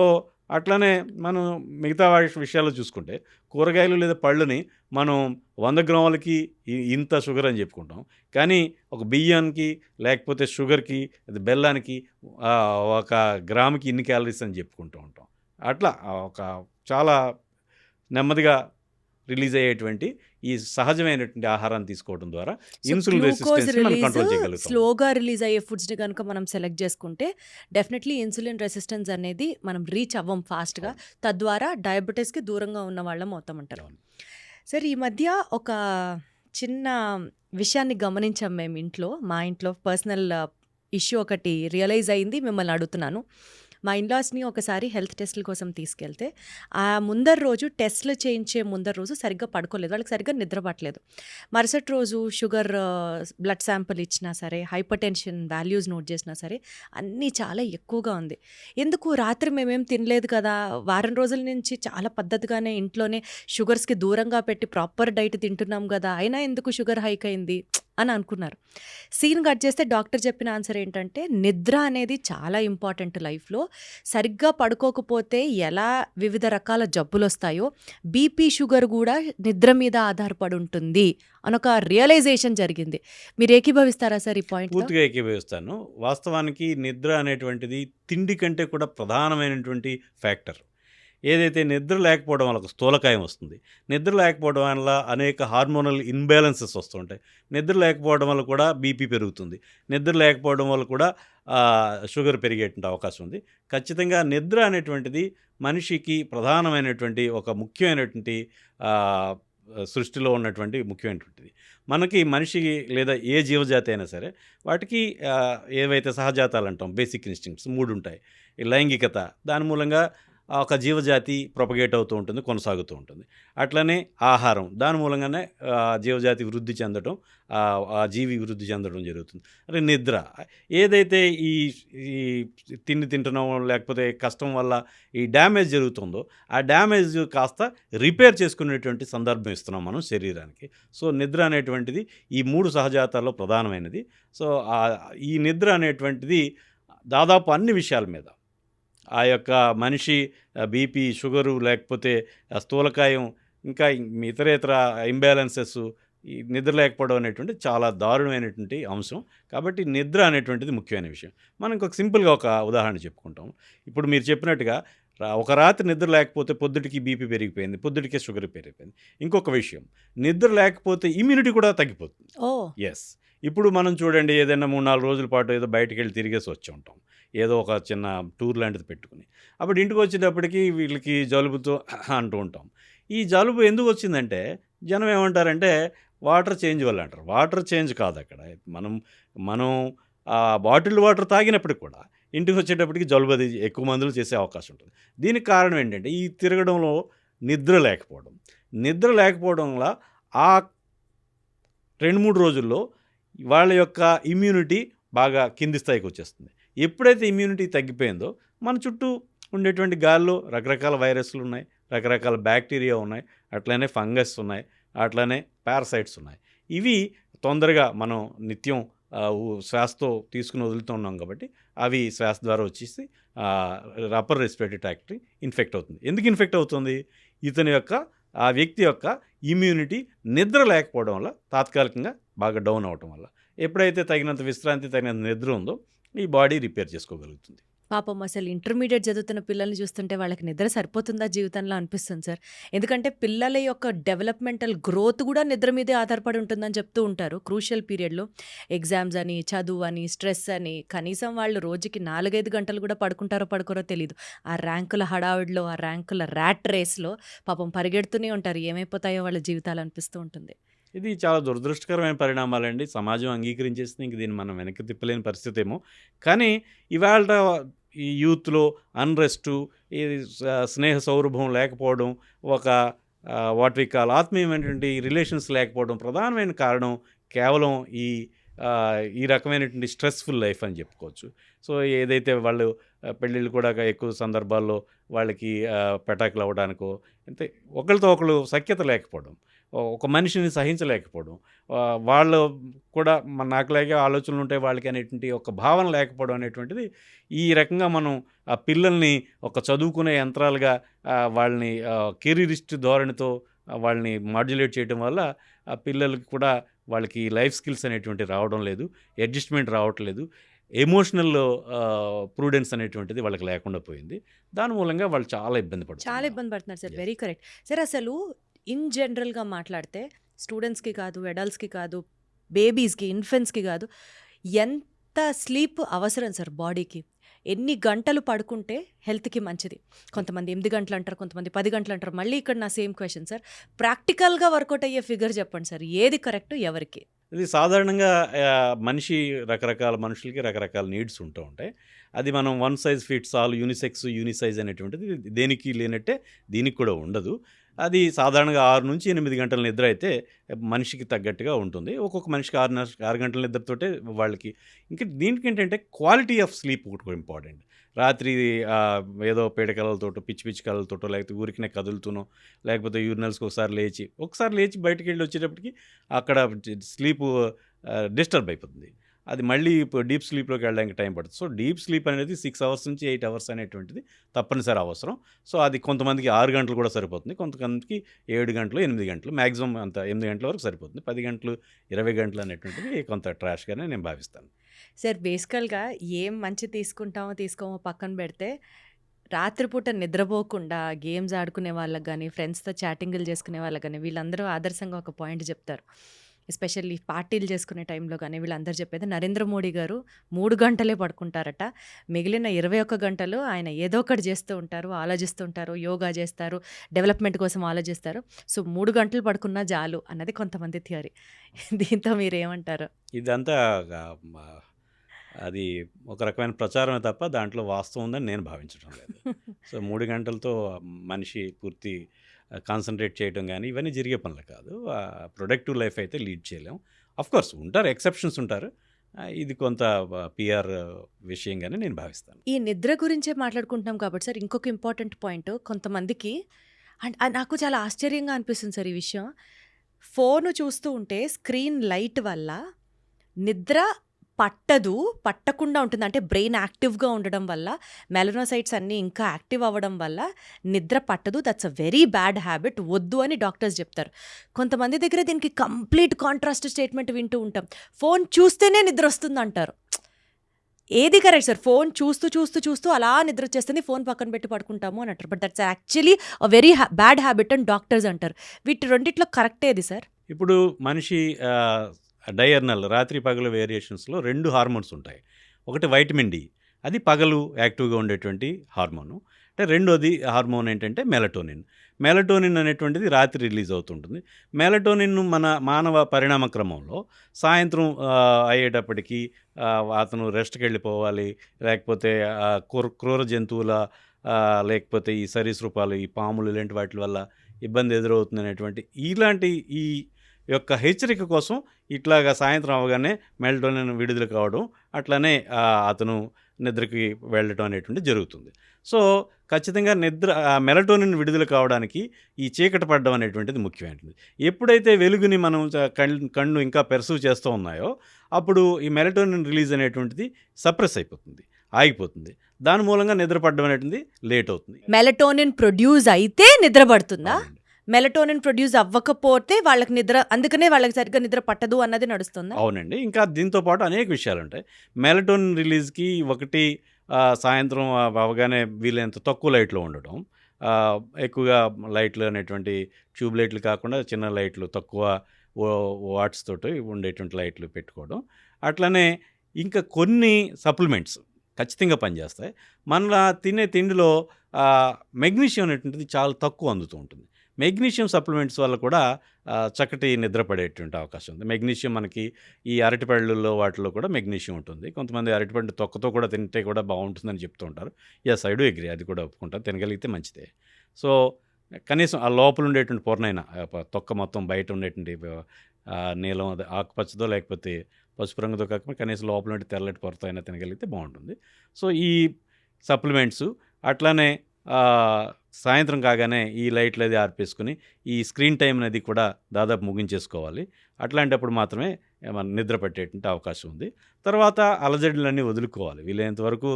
అట్లానే మనం మిగతా విషయాల్లో చూసుకుంటే కూరగాయలు లేదా పళ్ళని మనం 100 గ్రాములకి ఇంత షుగర్ అని చెప్పుకుంటాం. కానీ ఒక బియ్యానికి లేకపోతే షుగర్కి, బెల్లానికి ఒక గ్రాముకి ఇన్ని క్యాలరీస్ అని చెప్పుకుంటూ ఉంటాం. అట్లా ఒక చాలా నెమ్మదిగా రిలీజ్ అయ్యేటువంటి ఈ సహజమైనటువంటి ఆహారాన్ని తీసుకోవడం ద్వారా ఇన్సులిన్ రెసిస్టెన్స్ మనం కంట్రోల్ చేయగలుగుతాం. స్లోగా రిలీజ్ అయ్యే ఫుడ్స్ని కనుక మనం సెలెక్ట్ చేసుకుంటే డెఫినెట్లీ ఇన్సులిన్ రెసిస్టెన్స్ అనేది మనం రీచ్ అవ్వం ఫాస్ట్గా. తద్వారా డయాబెటీస్కి దూరంగా ఉన్న వాళ్ళం అవుతామంటారు. సరే, ఈ మధ్య ఒక చిన్న విషయాన్ని గమనించాం మేము మా ఇంట్లో పర్సనల్ ఇష్యూ ఒకటి రియలైజ్ అయింది. మిమ్మల్ని అడుగుతున్నాను. మా ఇన్లాస్ని ఒకసారి హెల్త్ టెస్టుల కోసం తీసుకెళ్తే ఆ రోజు టెస్ట్లు చేయించే రోజు సరిగ్గా పడుకోలేదు, వాళ్ళకి సరిగ్గా నిద్ర పట్టలేదు. మరుసటి రోజు షుగర్ బ్లడ్ శాంపుల్ ఇచ్చినా సరే, హైపర్ టెన్షన్ వాల్యూస్ నోట్ చేసినా సరే అన్నీ చాలా ఎక్కువగా ఉంది. ఎందుకు రాత్రి మేమేం తినలేదు కదా, వారం రోజుల నుంచి చాలా పద్ధతిగానే ఇంట్లోనే షుగర్స్కి దూరంగా పెట్టి ప్రాపర్ డైట్ తింటున్నాం కదా, అయినా ఎందుకు షుగర్ హైక్ అయింది అని అనుకున్నారు. సీన్ కట్ చేస్తే డాక్టర్ చెప్పిన ఆన్సర్ ఏంటంటే, నిద్ర అనేది చాలా ఇంపార్టెంట్ లైఫ్లో. సరిగ్గా పడుకోకపోతే ఎలా వివిధ రకాల జబ్బులు వస్తాయో, బీపీ షుగర్ కూడా నిద్ర మీద ఆధారపడి ఉంటుంది అని ఒక రియలైజేషన్ జరిగింది. మీరు ఏకీభవిస్తారా సార్ ఈ పాయింట్? పూర్తిగా ఏకీభవిస్తాను. వాస్తవానికి నిద్ర అనేటువంటిది తిండి కంటే కూడా ప్రధానమైనటువంటి ఫ్యాక్టర్. ఏదైతే నిద్ర లేకపోవడం వల్ల స్థూలకాయం వస్తుంది. నిద్ర లేకపోవడం వల్ల అనేక హార్మోనల్ ఇన్బ్యాలెన్సెస్ వస్తుంటాయి. నిద్ర లేకపోవడం వల్ల కూడా బీపీ పెరుగుతుంది. నిద్ర లేకపోవడం వల్ల కూడా షుగర్ పెరిగేటువంటి అవకాశం ఉంది. ఖచ్చితంగా నిద్ర అనేటువంటిది మనిషికి ప్రధానమైనటువంటి ఒక ముఖ్యమైనటువంటి సృష్టిలో ఉన్నటువంటి ముఖ్యమైనటువంటిది. మనకి మనిషికి లేదా ఏ జీవజాతి అయినా సరే వాటికి ఏవైతే సహజాతాలు అంటాం, బేసిక్ ఇన్స్టింక్ట్స్ 3 ఉంటాయి. ఈ లైంగికత, దాని మూలంగా ఒక జీవజాతి ప్రొపగేట్ అవుతూ ఉంటుంది, కొనసాగుతూ ఉంటుంది. అట్లనే ఆహారం, దాని మూలంగానే జీవజాతి వృద్ధి చెందడం, ఆ జీవి వృద్ధి చెందడం జరుగుతుంది. అంటే నిద్ర, ఏదైతే ఈ తిండి తింటున్నాం లేకపోతే కష్టం వల్ల ఈ డ్యామేజ్ జరుగుతుందో ఆ డ్యామేజ్ కాస్త రిపేర్ చేసుకునేటువంటి సందర్భం ఇస్తున్నాం మనం శరీరానికి. సో నిద్ర అనేటువంటిది ఈ 3 సహజాతాల్లో ప్రధానమైనది. సో ఈ నిద్ర అనేటువంటిది దాదాపు అన్ని విషయాల మీద ఆ యొక్క మనిషి బీపీ, షుగరు, లేకపోతే స్థూలకాయం, ఇంకా ఇతరేతర ఇంబ్యాలెన్సెస్, ఈ నిద్ర లేకపోవడం అనేటువంటి చాలా దారుణమైనటువంటి అంశం. కాబట్టి నిద్ర అనేటువంటిది ముఖ్యమైన విషయం. మనం ఇంకొక సింపుల్గా ఒక ఉదాహరణ చెప్పుకుంటాం. ఇప్పుడు మీరు చెప్పినట్టుగా ఒక రాత్రి నిద్ర లేకపోతే పొద్దుటికి బీపీ పెరిగిపోయింది, పొద్దుటికే షుగర్ పెరిగిపోయింది. ఇంకొక విషయం, నిద్ర లేకపోతే ఇమ్యూనిటీ కూడా తగ్గిపోతుంది. ఓ ఎస్. ఇప్పుడు మనం చూడండి, ఏదైనా 3-4 రోజుల పాటు ఏదో బయటికెళ్ళి తిరిగేసి వచ్చి ఉంటాం, ఏదో ఒక చిన్న టూర్ లాంటిది పెట్టుకుని. అప్పుడు ఇంటికి వచ్చేటప్పటికి వీళ్ళకి జలుబుతో అంటూ ఉంటాం. ఈ జలుబు ఎందుకు వచ్చిందంటే జనం ఏమంటారంటే వాటర్ చేంజ్ వల్ల అంటారు. వాటర్ చేంజ్ కాదు అక్కడ. మనం బాటిల్డ్ వాటర్ తాగినప్పటికి కూడా ఇంటికి వచ్చేటప్పటికి జలుబు అది ఎక్కువ మందులు చేసే అవకాశం ఉంటుంది. దీనికి కారణం ఏంటంటే ఈ తిరగడంలో నిద్ర లేకపోవడం. నిద్ర లేకపోవడం వల్ల ఆ 2-3 రోజుల్లో వాళ్ళ యొక్క ఇమ్యూనిటీ బాగా కింది స్థాయికి వచ్చేస్తుంది. ఎప్పుడైతే ఇమ్యూనిటీ తగ్గిపోయిందో మన చుట్టూ ఉండేటువంటి గాల్లో రకరకాల వైరస్లు ఉన్నాయి, రకరకాల బ్యాక్టీరియా ఉన్నాయి, అట్లనే ఫంగస్ ఉన్నాయి, అట్లనే పారాసైట్స్ ఉన్నాయి. ఇవి తొందరగా మనం నిత్యం శ్వాసతో తీసుకుని వదులుతూ ఉన్నాం కాబట్టి అవి శ్వాస ద్వారా వచ్చేసి అప్పర్ రెస్పిరేటరీ ట్రాక్ట్ ఇన్ఫెక్ట్ అవుతుంది. ఎందుకు ఇన్ఫెక్ట్ అవుతుంది? ఆ వ్యక్తి యొక్క ఇమ్యూనిటీ నిద్ర లేకపోవడం వల్ల, తాత్కాలికంగా బాగా డౌన్ అవటం వల్ల. ఎప్పుడైతే తగినంత విశ్రాంతి, తగినంత నిద్ర ఉందో ఈ బాడీ రిపేర్ చేసుకోగలుగుతుంది. పాపం అసలు ఇంటర్మీడియట్ చదువుతున్న పిల్లల్ని చూస్తుంటే వాళ్ళకి నిద్ర సరిపోతుందా జీవితంలో అనిపిస్తుంది సార్. ఎందుకంటే పిల్లల యొక్క డెవలప్మెంటల్ గ్రోత్ కూడా నిద్ర మీదే ఆధారపడి ఉంటుందని చెప్తూ ఉంటారు. క్రూషియల్ పీరియడ్లో ఎగ్జామ్స్ అని, చదువు అని, స్ట్రెస్ అని, కనీసం వాళ్ళు రోజుకి 4-5 గంటలు కూడా పడుకుంటారో పడుకోరో తెలీదు. ఆ ర్యాంకుల హడావిడిలో, ఆ ర్యాంకుల ర్యాట్ రేస్లో పాపం పరిగెడుతూనే ఉంటారు. ఏమైపోతాయో వాళ్ళ జీవితాలు అనిపిస్తూ ఉంటుంది. ఇది చాలా దురదృష్టకరమైన పరిణామాలండి. సమాజం అంగీకరించేసింది. ఇంక దీన్ని మనం వెనక్కి తిప్పలేని పరిస్థితి ఏమో. కానీ ఇవాళ ఈ యూత్లో అన్రెస్టు, ఈ స్నేహ సౌరభం లేకపోవడం, ఒక వాట్ వి కాల్ ఆత్మీయమైనటువంటి రిలేషన్స్ లేకపోవడం ప్రధానమైన కారణం కేవలం ఈ రకమైనటువంటి స్ట్రెస్ఫుల్ లైఫ్ అని చెప్పుకోవచ్చు. సో ఏదైతే వాళ్ళు పెళ్ళిళ్ళు కూడా ఎక్కువ సందర్భాల్లో వాళ్ళకి పెటాకులు అవ్వడానికో, అంటే ఒకరితో ఒకరు సఖ్యత లేకపోవడం, ఒక మనిషిని సహించలేకపోవడం, వాళ్ళు కూడా నాకులాగే ఆలోచనలు ఉంటాయి వాళ్ళకి అనేటువంటి ఒక భావన లేకపోవడం అనేటువంటిది, ఈ రకంగా మనం ఆ పిల్లల్ని ఒక చదువుకునే యంత్రాలుగా వాళ్ళని కెరీరిస్ట్ ధోరణితో వాళ్ళని మాడ్యులేట్ చేయడం వల్ల ఆ పిల్లలకి కూడా వాళ్ళకి లైఫ్ స్కిల్స్ అనేటువంటి రావడం లేదు, అడ్జస్ట్మెంట్ రావట్లేదు, ఎమోషనల్ ప్రూడెన్స్ అనేటువంటిది వాళ్ళకి లేకుండా పోయింది. దాని మూలంగా వాళ్ళు చాలా ఇబ్బంది పడుతున్నారు సార్. Very correct sir. అసలు ఇన్ జనరల్గా మాట్లాడితే స్టూడెంట్స్కి కాదు, అడల్ట్స్కి కాదు, బేబీస్కి, ఇన్ఫెంట్స్కి కాదు, ఎంత స్లీప్ అవసరం సార్ బాడీకి? ఎన్ని గంటలు పడుకుంటే హెల్త్కి మంచిది? కొంతమంది 8 గంటలు అంటారు, కొంతమంది 10 గంటలు అంటారు. మళ్ళీ ఇక్కడ నా సేమ్ క్వశ్చన్ సార్, ప్రాక్టికల్గా వర్కౌట్ అయ్యే ఫిగర్ చెప్పండి సార్. ఏది కరెక్ట్ ఎవరికి? ఇది సాధారణంగా రకరకాల మనుషులకి రకరకాల నీడ్స్ ఉంటూ ఉంటాయి. అది మనం వన్ సైజ్ ఫిట్స్ ఆల్, యూనిసైజ్ అనేటువంటిది దేనికి లేనట్టే దీనికి కూడా ఉండదు. అది సాధారణంగా 6-8 గంటల నిద్ర అయితే మనిషికి తగ్గట్టుగా ఉంటుంది. ఒక్కొక్క మనిషికి 6 గంటల నిద్రతోటే వాళ్ళకి. ఇంకా దీనికి ఏంటంటే క్వాలిటీ ఆఫ్ స్లీప్ ఒకటి కూడా ఇంపార్టెంట్. రాత్రి ఏదో పీడకలతోటో, పిచ్చి కలలతోటో, లేకపోతే ఊరికినే కదులుతూనో, లేకపోతే యూరినల్స్కి ఒకసారి లేచి బయటికి వెళ్ళి వచ్చేటప్పటికి అక్కడ స్లీపు డిస్టర్బ్ అయిపోతుంది. అది మళ్ళీ డీప్ స్లీప్లోకి వెళ్ళడానికి టైం పడుతుంది. సో డీప్ స్లీప్ అనేది 6 అవర్స్ నుంచి 8 అవర్స్ అనేటువంటిది తప్పనిసరి అవసరం. సో అది కొంతమందికి 6 గంటలు కూడా సరిపోతుంది, కొంతమందికి 7 గంటలు, 8 గంటలు, మ్యాక్సిమం అంత 8 గంటల వరకు సరిపోతుంది. 10 గంటలు, 20 గంటలు అనేటువంటిది కొంత ట్రాష్గానే నేను భావిస్తాను. సార్ బేసికల్గా ఏం మంచి తీసుకోమో పక్కన పెడితే, రాత్రిపూట నిద్రపోకుండా గేమ్స్ ఆడుకునే వాళ్ళకి కానీ, ఫ్రెండ్స్తో చాటింగ్లు చేసుకునే వాళ్ళకి కానీ, వీళ్ళందరూ ఆదర్శంగా ఒక పాయింట్ చెప్తారు. ఎస్పెషల్లీ పార్టీలు చేసుకునే టైంలో కానీ వీళ్ళందరూ చెప్పేది, నరేంద్ర మోడీ గారు 3 గంటలే పడుకుంటారట, మిగిలిన 21 గంటలు ఆయన ఏదో ఒకటి చేస్తూ ఉంటారు, ఆలోచిస్తూ ఉంటారు, యోగా చేస్తారు, డెవలప్మెంట్ కోసం ఆలోచిస్తారు. సో 3 గంటలు పడుకున్నా చాలు అన్నది కొంతమంది థియరీ. దీంతో మీరేమంటారు? ఇదంతా అది ఒక రకమైన ప్రచారమే తప్ప దాంట్లో వాస్తవం ఉందని నేను భావించడం లేదు. సో 3 గంటలతో మనిషి పూర్తి కాన్సన్ట్రేట్ చేయడం కానీ ఇవన్నీ జరిగే పనులు కాదు. ప్రొడక్టివ్ లైఫ్ అయితే లీడ్ చేయలేం. అఫ్కోర్స్ ఉంటారు, ఎక్సెప్షన్స్ ఉంటారు. ఇది కొంత పిఆర్ విషయంగానే నేను భావిస్తాను. ఈ నిద్ర గురించే మాట్లాడుకుంటున్నాం కాబట్టి సార్, ఇంకొక ఇంపార్టెంట్ పాయింట్, కొంతమందికి నాకు చాలా ఆశ్చర్యంగా అనిపిస్తుంది సార్ ఈ విషయం. ఫోన్ చూస్తూ ఉంటే స్క్రీన్ లైట్ వల్ల నిద్ర పట్టకుండా ఉంటుంది. అంటే బ్రెయిన్ యాక్టివ్‌గా ఉండడం వల్ల, మెలనోసైట్స్ అన్నీ ఇంకా యాక్టివ్ అవ్వడం వల్ల నిద్ర పట్టదు. That's a very bad habit. వద్దు అని డాక్టర్స్ చెప్తారు. కొంతమంది దగ్గర దీనికి కంప్లీట్ కాంట్రాస్ట్ స్టేట్మెంట్ వింటూ ఉంటాం. ఫోన్ చూస్తేనే నిద్ర వస్తుందంటారు. ఏది కరెక్ట్ సార్? ఫోన్ చూస్తూ అలా నిద్ర వచ్చేస్తుంది, ఫోన్ పక్కన పెట్టి పడుకుంటాము అని అంటారు. But that's actually a very bad habit అని డాక్టర్స్ అంటారు. వీటి రెండిట్లో కరెక్ట్ ఏది సార్? ఇప్పుడు మనిషి డయర్నల్ రాత్రి పగలు వేరియేషన్స్లో 2 హార్మోన్స్ ఉంటాయి. ఒకటి వైటమిన్ డి, అది పగలు యాక్టివ్గా ఉండేటువంటి హార్మోను. అంటే రెండోది హార్మోన్ ఏంటంటే మెలటోనిన్. మెలటోనిన్ అనేటువంటిది రాత్రి రిలీజ్ అవుతుంటుంది. మెలటోనిన్ మన మానవ పరిణామ క్రమంలో సాయంత్రం అయ్యేటప్పటికి అతను రెస్ట్కి వెళ్ళిపోవాలి, లేకపోతే క్రూర జంతువుల లేకపోతే ఈ సరీసృపాలు, ఈ పాములు ఇలాంటి వాటి వల్ల ఇబ్బంది ఎదురవుతుంది అనేటువంటి ఇలాంటి ఈ యొక్క హెచ్చరిక కోసం ఇట్లాగా సాయంత్రం అవగానే మెలటోనిన్ విడుదల కావడం, అట్లానే అతను నిద్రకి వెళ్ళటం అనేటువంటి జరుగుతుంది. సో ఖచ్చితంగా మెలటోనిన్ విడుదల కావడానికి ఈ చీకటి పడడం అనేటువంటిది ముఖ్యమైనది. ఎప్పుడైతే వెలుగుని మనం కన్ను ఇంకా పెర్సీవ్ చేస్తూ ఉన్నాయో అప్పుడు ఈ మెలటోనిన్ రిలీజ్ అనేటువంటిది సప్రెస్ అయిపోతుంది, ఆగిపోతుంది. దాని మూలంగా నిద్ర పడడం అనేటువంటిది లేట్ అవుతుంది. మెలటోనిన్ ప్రొడ్యూస్ అయితే నిద్ర పడుతుందా? మెలటోనిన్ ప్రొడ్యూస్ అవ్వకపోతే వాళ్ళకి నిద్ర, అందుకనే వాళ్ళకి సరిగ్గా నిద్ర పట్టదు అన్నది నడుస్తుందా? అవునండి. ఇంకా దీంతో పాటు అనేక విషయాలు ఉంటాయి. మెలటోనిన్ రిలీజ్కి ఒకటి సాయంత్రం అవగానే వీలైనంత తక్కువ లైట్లో ఉండటం, ఎక్కువగా లైట్లు అనేటువంటి ట్యూబ్ లైట్లు కాకుండా చిన్న లైట్లు తక్కువ వాట్స్ తోటి ఉండేటువంటి లైట్లు పెట్టుకోవడం. అట్లనే ఇంకా కొన్ని సప్లిమెంట్స్ ఖచ్చితంగా పనిచేస్తాయి. మన తినే తిండిలో మెగ్నీషియం అనేటువంటిది చాలా తక్కువ అందుతూ ఉంటుంది. మెగ్నీషియం సప్లిమెంట్స్ వల్ల కూడా చక్కటి నిద్ర పడేటువంటి అవకాశం ఉంది. మెగ్నీషియం మనకి ఈ అరటిపళ్ళల్లో వాటిలో కూడా మెగ్నీషియం ఉంటుంది. కొంతమంది అరటిపండు తొక్కతో కూడా తింటే కూడా బాగుంటుందని చెప్తూ ఉంటారు. ఎస్, ఐ డూ అగ్రీ, అది కూడా ఒప్పుకుంటాను. తినగలిగితే మంచిదే. సో కనీసం ఆ లోపల ఉండేటువంటి పొరనైనా, తొక్క మొత్తం బయట ఉండేటువంటి నీలం ఆకుపచ్చదో లేకపోతే పసుపు రంగుతో కాకుండా కనీసం లోపల ఉండే తెల్లటి పొరతో అయినా తినగలిగితే బాగుంటుంది. సో ఈ సప్లిమెంట్స్ అట్లానే సాయంత్రం కాగానే ఈ లైట్లు అది ఆర్పేసుకుని ఈ స్క్రీన్ టైం అనేది కూడా దాదాపు ముగించేసుకోవాలి. అట్లాంటప్పుడు మాత్రమే మన నిద్ర పట్టేటువంటి అవకాశం ఉంది. తర్వాత అలజడులన్నీ వదులుకోవాలి. వీలైనంత వరకు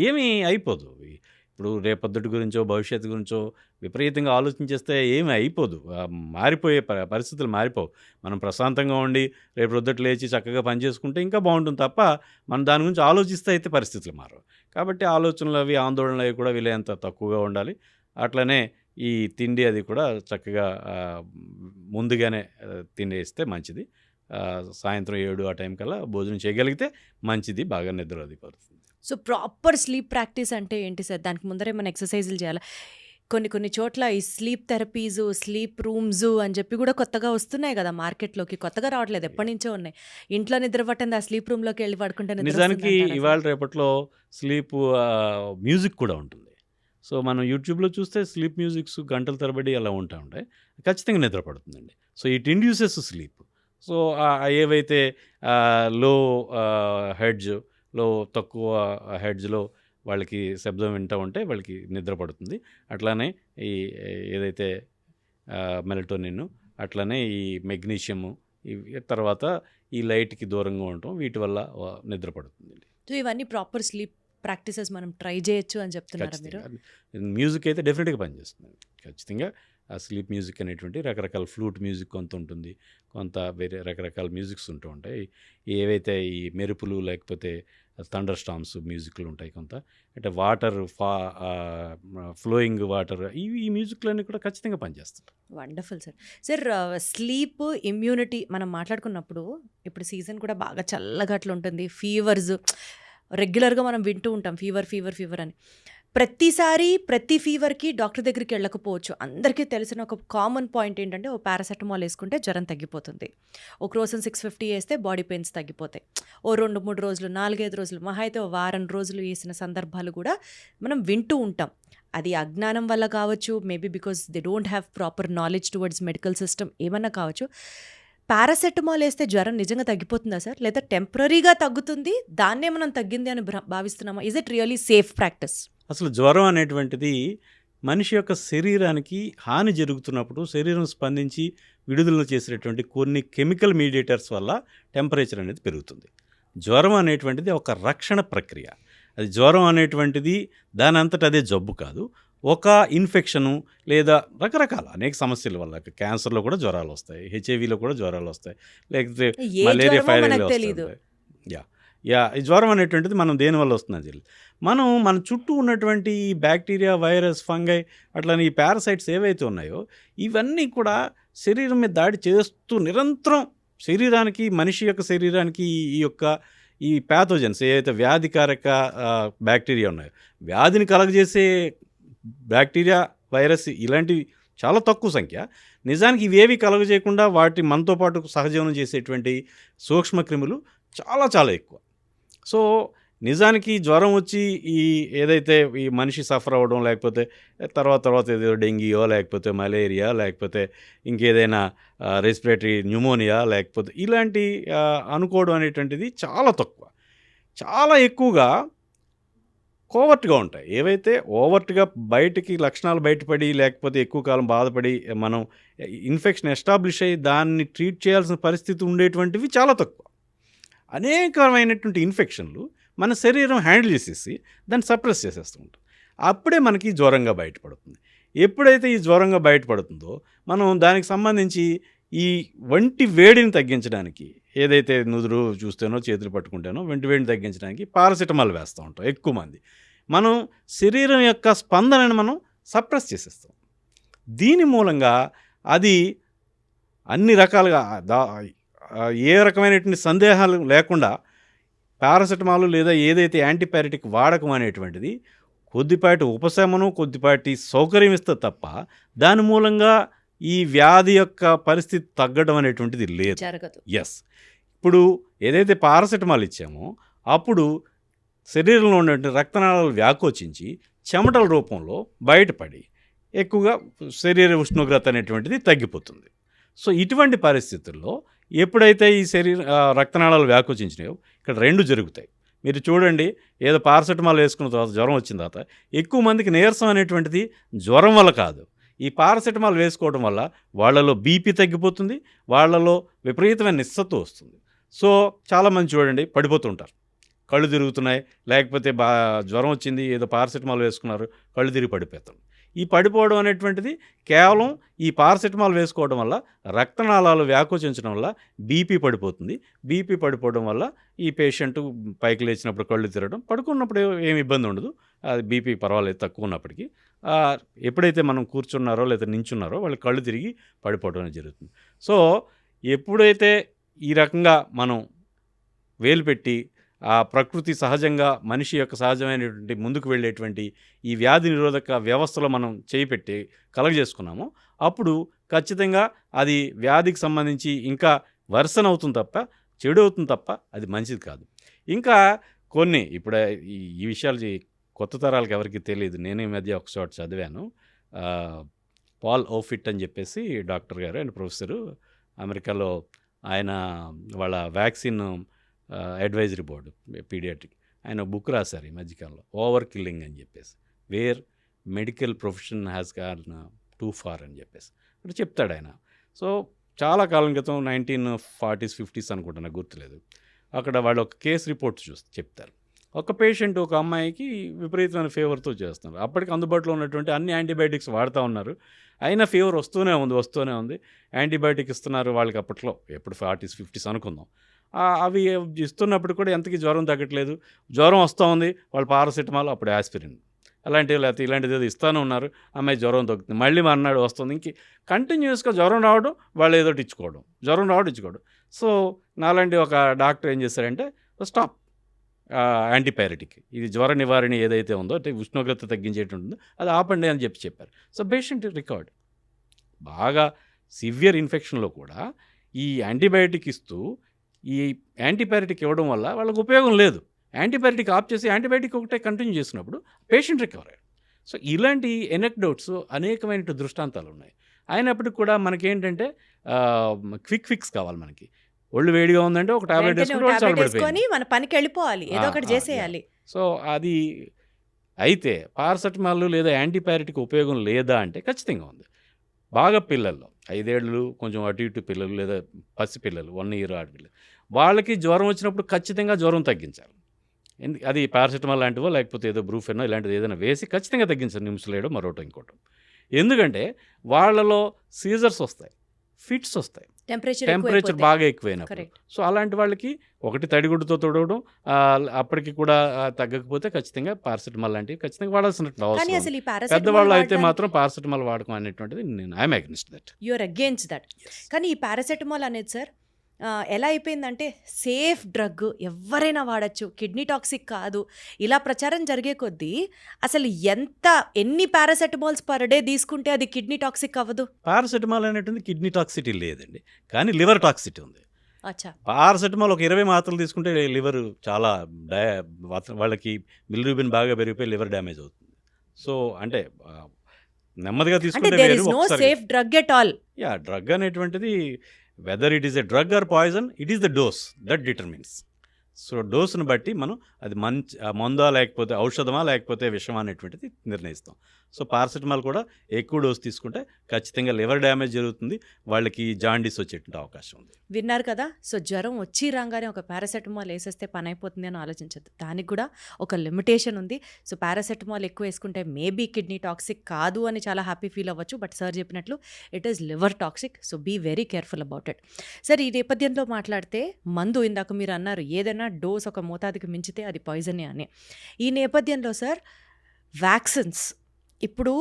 ఏమీ అయిపోదు. ఇప్పుడు రేపొద్దుటి గురించో భవిష్యత్తు గురించో విపరీతంగా ఆలోచించేస్తే ఏమీ అయిపోదు. మారిపోయే పరిస్థితులు మారిపోవు. మనం ప్రశాంతంగా ఉండి రేపు రొద్దుట లేచి చక్కగా పనిచేసుకుంటే ఇంకా బాగుంటుంది తప్ప మనం దాని గురించి ఆలోచిస్తే అయితే పరిస్థితులు మారవు. కాబట్టి ఆలోచనలు అవి ఆందోళనలు అవి కూడా వీలైనంత తక్కువగా ఉండాలి. అట్లనే ఈ తిండి అది కూడా చక్కగా ముందుగానే తినేస్తే మంచిది. సాయంత్రం 7 ఆ టైం కల్లా భోజనం చేయగలిగితే మంచిది, బాగా నిద్ర అది పడుతుంది. సో ప్రాపర్ స్లీప్ ప్రాక్టీస్ అంటే ఏంటి సార్? దానికి ముందరే మనం ఎక్సర్సైజులు చేయాలి. కొన్ని చోట్ల ఈ స్లీప్ థెరపీసు, స్లీప్ రూమ్స్ అని చెప్పి కూడా కొత్తగా వస్తున్నాయి కదా మార్కెట్లోకి. కొత్తగా రావట్లేదు, ఎప్పటి నుంచో ఉన్నాయి. ఇంట్లో నిద్ర పట్టింది ఆ స్లీప్ రూమ్లోకి వెళ్ళి పడుకుంటే నిజానికి ఇవాళ రేపట్లో స్లీప్ మ్యూజిక్ కూడా ఉంటుంది. సో మనం యూట్యూబ్లో చూస్తే స్లీప్ మ్యూజిక్స్ గంటల తరబడి అలా ఉంటాయి. ఖచ్చితంగా నిద్ర పడుతుందండి. So it induces sleep. So ఏవైతే లో హెడ్జ్లో తక్కువ హెడ్జ్లో వాళ్ళకి శబ్దం వింటూ ఉంటే వాళ్ళకి నిద్ర పడుతుంది. అట్లానే ఈ ఏదైతే మెలటోనిన్, అట్లనే ఈ మెగ్నీషియము, తర్వాత ఈ లైట్కి దూరంగా ఉండటం, వీటి వల్ల నిద్ర పడుతుందండి. సో ఇవన్నీ ప్రాపర్ స్లీప్ ప్రాక్టీసెస్ మనం ట్రై చేయొచ్చు అని చెప్తున్నారు మీరు. మ్యూజిక్ అయితే డెఫినెట్గా పనిచేస్తుంది. ఖచ్చితంగా ఆ స్లీప్ మ్యూజిక్ అనేటువంటి రకరకాల ఫ్లూట్ మ్యూజిక్ కొంత ఉంటుంది, కొంత వేరే రకరకాల మ్యూజిక్స్ ఉంటూ ఉంటాయి. ఏవైతే ఈ మెరుపులు లేకపోతే థండర్ స్టామ్స్ మ్యూజిక్లు ఉంటాయి, కొంత అంటే వాటర్ ఫ్లోయింగ్ వాటర్, ఈ మ్యూజిక్లన్నీ కూడా ఖచ్చితంగా పనిచేస్తాయి. Wonderful sir. Sir sleep immunity మనం మాట్లాడుకున్నప్పుడు ఇప్పుడు సీజన్ కూడా బాగా చల్లగా అట్లా ఉంటుంది. ఫీవర్స్ రెగ్యులర్గా మనం వింటూ ఉంటాం, ఫీవర్ అని. ప్రతిసారి ప్రతి ఫీవర్కి డాక్టర్ దగ్గరికి వెళ్ళకపోవచ్చు. అందరికీ తెలిసిన ఒక కామన్ పాయింట్ ఏంటంటే ఓ పారాసెటమాల్ వేసుకుంటే జ్వరం తగ్గిపోతుంది, ఓ క్రోసిన్ 650 వేస్తే బాడీ పెయిన్స్ తగ్గిపోతాయి. ఓ 2-3 రోజులు, 4-5 రోజులు, మహా అయితే ఓ వారం రోజులు వేసిన సందర్భాలు కూడా మనం వింటూ ఉంటాం. అది అజ్ఞానం వల్ల కావచ్చు, maybe because they don't have proper knowledge towards medical system, ఏమన్నా కావచ్చు. పారాసెటమాల్ వేస్తే జ్వరం నిజంగా తగ్గిపోతుందా సార్? లేదా టెంపరీగా తగ్గుతుంది, దాన్నే మనం తగ్గింది అని భావిస్తున్నామా? Is it really safe practice? అసలు జ్వరం అనేటువంటిది మనిషి యొక్క శరీరానికి హాని జరుగుతున్నప్పుడు శరీరం స్పందించి విడుదల చేసేటటువంటి కొన్ని కెమికల్ మీడియేటర్స్ వల్ల టెంపరేచర్ అనేది పెరుగుతుంది. జ్వరం అనేటువంటిది ఒక రక్షణ ప్రక్రియ. అది జ్వరం అనేటువంటిది దాని అంతట అదే జబ్బు కాదు. ఒక ఇన్ఫెక్షను లేదా రకరకాల అనేక సమస్యల వల్ల క్యాన్సర్‌లో కూడా జ్వరాలు వస్తాయి. హెచ్ఐవీలో కూడా జ్వరాలు వస్తాయి. లేకపోతే ఏ మలేరియా, జ్వరమో ఫైలేరియా మనకు వస్తూ తెలీదు. ఉంటాయి. యాహ్! ఈ జ్వరం అనేటువంటిది మనం దేనివల్ల వస్తుందని తెలీదు. మనం మన చుట్టూ ఉన్నటువంటి ఈ బ్యాక్టీరియా, వైరస్, ఫంగై అట్లని ఈ పారాసైట్స్ ఏవైతే ఉన్నాయో ఇవన్నీ కూడా శరీరం మీద దాడి చేస్తూ నిరంతరం శరీరానికి, మనిషి యొక్క శరీరానికి ఈ ప్యాథోజన్స్ ఏవైతే వ్యాధికారక బ్యాక్టీరియా ఉన్నాయో, వ్యాధిని కలుగజేసే బ్యాక్టీరియా, వైరస్ ఇలాంటివి చాలా తక్కువ సంఖ్య. నిజానికి ఇవేవి కలుగజేయకుండా వాటి మనతో పాటు సహజీవనం చేసేటువంటి సూక్ష్మక్రిములు చాలా చాలా ఎక్కువ. సో నిజానికి జ్వరం వచ్చి ఏదైతే ఈ మనిషి సఫర్ అవ్వడం, లేకపోతే తర్వాత ఏదో డెంగ్యూయో, లేకపోతే మలేరియా, లేకపోతే ఇంకేదైనా రెస్పిరేటరీ న్యూమోనియా, లేకపోతే ఇలాంటి అనుకోవడం అనేటువంటిది చాలా తక్కువ. చాలా ఎక్కువగా కోవర్ట్‌గా ఉంటాయి. ఏవైతే ఓవర్ట్‌గా బయటికి లక్షణాలు బయటపడి, లేకపోతే ఎక్కువ కాలం బాధపడి మనం ఇన్ఫెక్షన్ ఎస్టాబ్లిష్ అయ్యి దాన్ని ట్రీట్ చేయాల్సిన పరిస్థితి ఉండేటువంటివి చాలా తక్కువ. అనేకమైనటువంటి ఇన్ఫెక్షన్లు మన శరీరం హ్యాండిల్ చేసేసి దాన్ని సప్రెస్ చేసేస్తూ ఉంటుంది. అప్పుడే మనకి జ్వరంగా బయటపడుతుంది. ఎప్పుడైతే ఈ జ్వరంగా బయటపడుతుందో మనం దానికి సంబంధించి ఈ వంటి వేడిని తగ్గించడానికి, ఏదైతే నుదురు చూస్తేనో చేతులు పట్టుకుంటేనో వంటి వేడిని తగ్గించడానికి పారాసిటమాల్ వేస్తూ ఉంటాం ఎక్కువ మంది. మనం శరీరం యొక్క స్పందనను మనం సప్రెస్ చేసేస్తాం. దీని మూలంగా అది అన్ని రకాలుగా ఏ రకమైనటువంటి సందేహాలు లేకుండా పారాసిటమాల్ లేదా ఏదైతే యాంటీపైరెటిక్ వాడకం అనేటువంటిది కొద్దిపాటి ఉపశమనం, కొద్దిపాటి సౌకర్యం ఇస్తే తప్ప దాని మూలంగా ఈ వ్యాధి యొక్క పరిస్థితి తగ్గడం అనేటువంటిది లేదు. జరగదు. ఎస్. ఇప్పుడు ఏదైతే పారాసిటమాల్ ఇచ్చామో అప్పుడు శరీరంలో ఉన్నటువంటి రక్తనాళాలు వ్యాకోచించి చెమటల రూపంలో బయటపడి ఎక్కువగా శరీర ఉష్ణోగ్రత అనేటువంటిది తగ్గిపోతుంది. సో ఇటువంటి పరిస్థితుల్లో ఎప్పుడైతే ఈ రక్తనాళాలు వ్యాకోచించినాయో ఇక్కడ రెండు జరుగుతాయి. మీరు చూడండి, ఏదో పారాసిటమాల్ వేసుకున్న తర్వాత జ్వరం వచ్చిన తర్వాత ఎక్కువ మందికి నీరసం అనేటువంటిది జ్వరం వల్ల కాదు, ఈ పారాసిటమాల్ వేసుకోవడం వల్ల వాళ్ళలో బీపీ తగ్గిపోతుంది, వాళ్ళలో విపరీతమైన నిస్సత్తు వస్తుంది. సో చాలామంది చూడండి పడిపోతుంటారు, కళ్ళు తిరుగుతున్నాయి, లేకపోతే జ్వరం వచ్చింది ఏదో పారాసిటమాల్ వేసుకున్నారు, కళ్ళు తిరిగి పడిపోతాం. ఈ పడిపోవడం అనేటువంటిది కేవలం ఈ పారాసిటమాల్ వేసుకోవడం వల్ల రక్తనాళాలు వ్యాకోచించడం వల్ల బీపీ పడిపోతుంది. బీపీ పడిపోవడం వల్ల ఈ పేషెంట్ పైకి లేచినప్పుడు కళ్ళు తిరగడం, పడుకున్నప్పుడు ఏమి ఇబ్బంది ఉండదు, అది బీపీ పర్వాలేదు తక్కువ ఉన్నప్పటికీ. ఎప్పుడైతే మనం కూర్చున్నారో లేదా నించున్నారో వాళ్ళు కళ్ళు తిరిగి పడిపోవడం జరుగుతుంది. సో ఎప్పుడైతే ఈ రకంగా మనం వేలు పెట్టి ఆ ప్రకృతి సహజంగా మనిషి యొక్క సహజమైనటువంటి ముందుకు వెళ్ళేటువంటి ఈ వ్యాధి నిరోధక వ్యవస్థలో మనం చేయి పెట్టి కలగజేసుకున్నామో అప్పుడు ఖచ్చితంగా అది వ్యాధికి సంబంధించి ఇంకా వర్సన్ అవుతుంది తప్ప చెడు అవుతుంది తప్ప అది మంచిది కాదు. ఇంకా కొన్ని ఇప్పుడు ఈ విషయాలు కొత్త తరాలకు ఎవరికి తెలియదు. నేను ఈ మధ్య ఒక చోట చదివాను. పాల్ ఓఫిట్ అని చెప్పేసి డాక్టర్ గారు, ఆయన ప్రొఫెసరు, అమెరికాలో ఆయన వాళ్ళ వ్యాక్సిన్ అడ్వైజరీ బోర్డు పీడియాట్రిక్, ఆయన బుక్ రాశారు ఈ మధ్యకాలంలో, ఓవర్ కిల్లింగ్ అని చెప్పేసి, where medical profession has gone too far అని చెప్పేసి అంటే చెప్తాడు ఆయన. సో చాలా కాలం క్రితం 1940s 50s అనుకుంటా, నాకు గుర్తులేదు. అక్కడ వాళ్ళు ఒక కేసు రిపోర్ట్ చెప్తారు. ఒక పేషెంట్, ఒక అమ్మాయికి విపరీతమైన ఫీవర్తో చేస్తున్నారు. అప్పటికి అందుబాటులో ఉన్నటువంటి అన్ని యాంటీబయాటిక్స్ వాడుతూ ఉన్నారు, అయినా ఫీవర్ వస్తూనే ఉంది. యాంటీబయాటిక్ ఇస్తున్నారు వాళ్ళకి అప్పట్లో, ఎప్పుడు 40s 50s అనుకుందాం. అవి ఇస్తున్నప్పుడు కూడా ఎంతకీ జ్వరం తగ్గట్లేదు. జ్వరం వస్తూ ఉంది, వాళ్ళు పారాసిటమాల్, అప్పుడు యాస్పిరిన్ అలాంటివి లేకపోతే ఇలాంటిది ఏదో ఇస్తూనే ఉన్నారు. అమ్మాయి జ్వరం తగ్గుతుంది, మళ్ళీ మర్నాడు వస్తుంది, ఇంక కంటిన్యూస్గా జ్వరం రావడం, వాళ్ళు ఏదో ఇచ్చుకోవడం, జ్వరం రావడం ఇచ్చుకోవడం. సో నాలాంటి ఒక డాక్టర్ ఏం చేశారంటే, స్టాప్ యాంటీపైరెటిక్, ఇది జ్వర నివారణ ఏదైతే ఉందో అంటే ఉష్ణోగ్రత తగ్గించేటుంటుందో అది ఆపండి అని చెప్పారు. So patient recovered. బాగా సివియర్ ఇన్ఫెక్షన్లో కూడా ఈ యాంటీబయాటిక్ ఇస్తూ ఈ యాంటీపైరెటిక్ ఇవ్వడం వల్ల వాళ్ళకి ఉపయోగం లేదు. యాంటీబయాటిక్ ఆఫ్ చేసి యాంటీబయాటిక్ ఒకటే కంటిన్యూ చేసినప్పుడు పేషెంట్ రికవర్ అయ్యాడు. సో ఇలాంటి ఎనెక్డోట్స్ అనేకమైన దృష్టాంతాలు ఉన్నాయి. అయినప్పటికీ కూడా మనకేంటంటే క్విక్ ఫిక్స్ కావాలి. మనకి ఒళ్ళు వేడిగా ఉందంటే ఒక టాబ్లెట్ వేసుకొని మన పనికి వెళ్ళిపోవాలి, ఏదో ఒకటి చేసేయాలి. సో అది అయితే పారాసెటమాల్ లేదా యాంటీపైరెటిక్ ఉపయోగం లేదా అంటే ఖచ్చితంగా ఉంది. బాగా పిల్లల్లో 5 ఏళ్ళు కొంచెం అటు ఇటు పిల్లలు లేదా పసి పిల్లలు 1 year ఆడపిల్లలు వాళ్ళకి జ్వరం వచ్చినప్పుడు ఖచ్చితంగా జ్వరం తగ్గించాలి. అది పారాసిటమాల్ లాంటివో లేకపోతే ఏదో బ్రూఫెనో ఇలాంటిది ఏదైనా వేసి ఖచ్చితంగా తగ్గించాలి. నిమ్స్లేయడో మరోటో ఇంకోటో. ఎందుకంటే వాళ్ళలో సీజర్స్ వస్తాయి, ఫిట్స్ వస్తాయి, టెంపరేచర్ బాగా ఎక్కువైనప్పుడు. కరెక్ట్. సో అలాంటి వాళ్ళకి ఒకటి తడిగుడ్డుతో తొడవడం, అప్పటికి కూడా తగ్గకపోతే ఖచ్చితంగా పారాసిటమాల్ లాంటివి ఖచ్చితంగా వాడాల్సినట్టు కానీ అవసరం. అసలు ఈ పెద్దవాళ్ళు అయితే పారాసెటమాల్ మాత్రం పారాసిటమాల్ వాడకం అనేటువంటిది నేను I'm against that. You're against that. కానీ ఈ పారాసెటమాల్ అనేది సార్ ఎలా అయిపోయిందంటే సేఫ్ డ్రగ్, ఎవరైనా వాడచ్చు, కిడ్నీ టాక్సిక్ కాదు, ఇలా ప్రచారం జరిగే కొద్దీ అసలు ఎన్ని పారాసెటమాల్స్ పర్ డే తీసుకుంటే అది కిడ్నీ టాక్సిక్ అవ్వదు? పారాసిటమాల్ అనేటువంటి కిడ్నీ టాక్సిటీ లేదండి, కానీ లివర్ టాక్సిటీ ఉంది. అచ్చా. పారాసిటమాల్ ఒక 20 మాత్రలు తీసుకుంటే లివర్ చాలా వాళ్ళకి బిలిరూబిన్ బాగా పెరిగిపోయి లివర్ డ్యామేజ్ అవుతుంది. సో అంటే నెమ్మదిగా అంటే తీసుకుంటే దేర్ వేరు, ఇస్ నో ఒకసారి safe drug at all. Drug అనేటువంటిది whether it is a drug or poison, it is the dose that determines. So డోస్ను బట్టి మనం అది మందా లేకపోతే ఔషధమా లేకపోతే విషమా అనేటువంటిది నిర్ణయిస్తాం. సో పారాసిటమాల్ కూడా ఎక్కువ డోస్ తీసుకుంటే ఖచ్చితంగా లివర్ డ్యామేజ్ జరుగుతుంది, వాళ్ళకి జాండీస్ వచ్చేటువంటి అవకాశం ఉంది. విన్నారు కదా? సో జ్వరం వచ్చి రాగానే ఒక పారాసెటమాల్ వేసేస్తే పని అయిపోతుంది అని ఆలోచించద్దు. దానికి కూడా ఒక లిమిటేషన్ ఉంది. సో పారాసెటమాల్ ఎక్కువ వేసుకుంటే మేబీ కిడ్నీ టాక్సిక్ కాదు అని చాలా హ్యాపీ ఫీల్ అవ్వచ్చు. బట్ సార్ చెప్పినట్లు it is liver toxic. So be very careful about it. Sir, ఈ నేపథ్యంలో మాట్లాడితే మందు ఇందాక మీరు అన్నారు ఏదైనా డోస్ ఒక మోతాదుకి మించితే అది పాయిజనే అని. ఈ నేపథ్యంలో సార్ వ్యాక్సిన్స్ ఇప్పుడు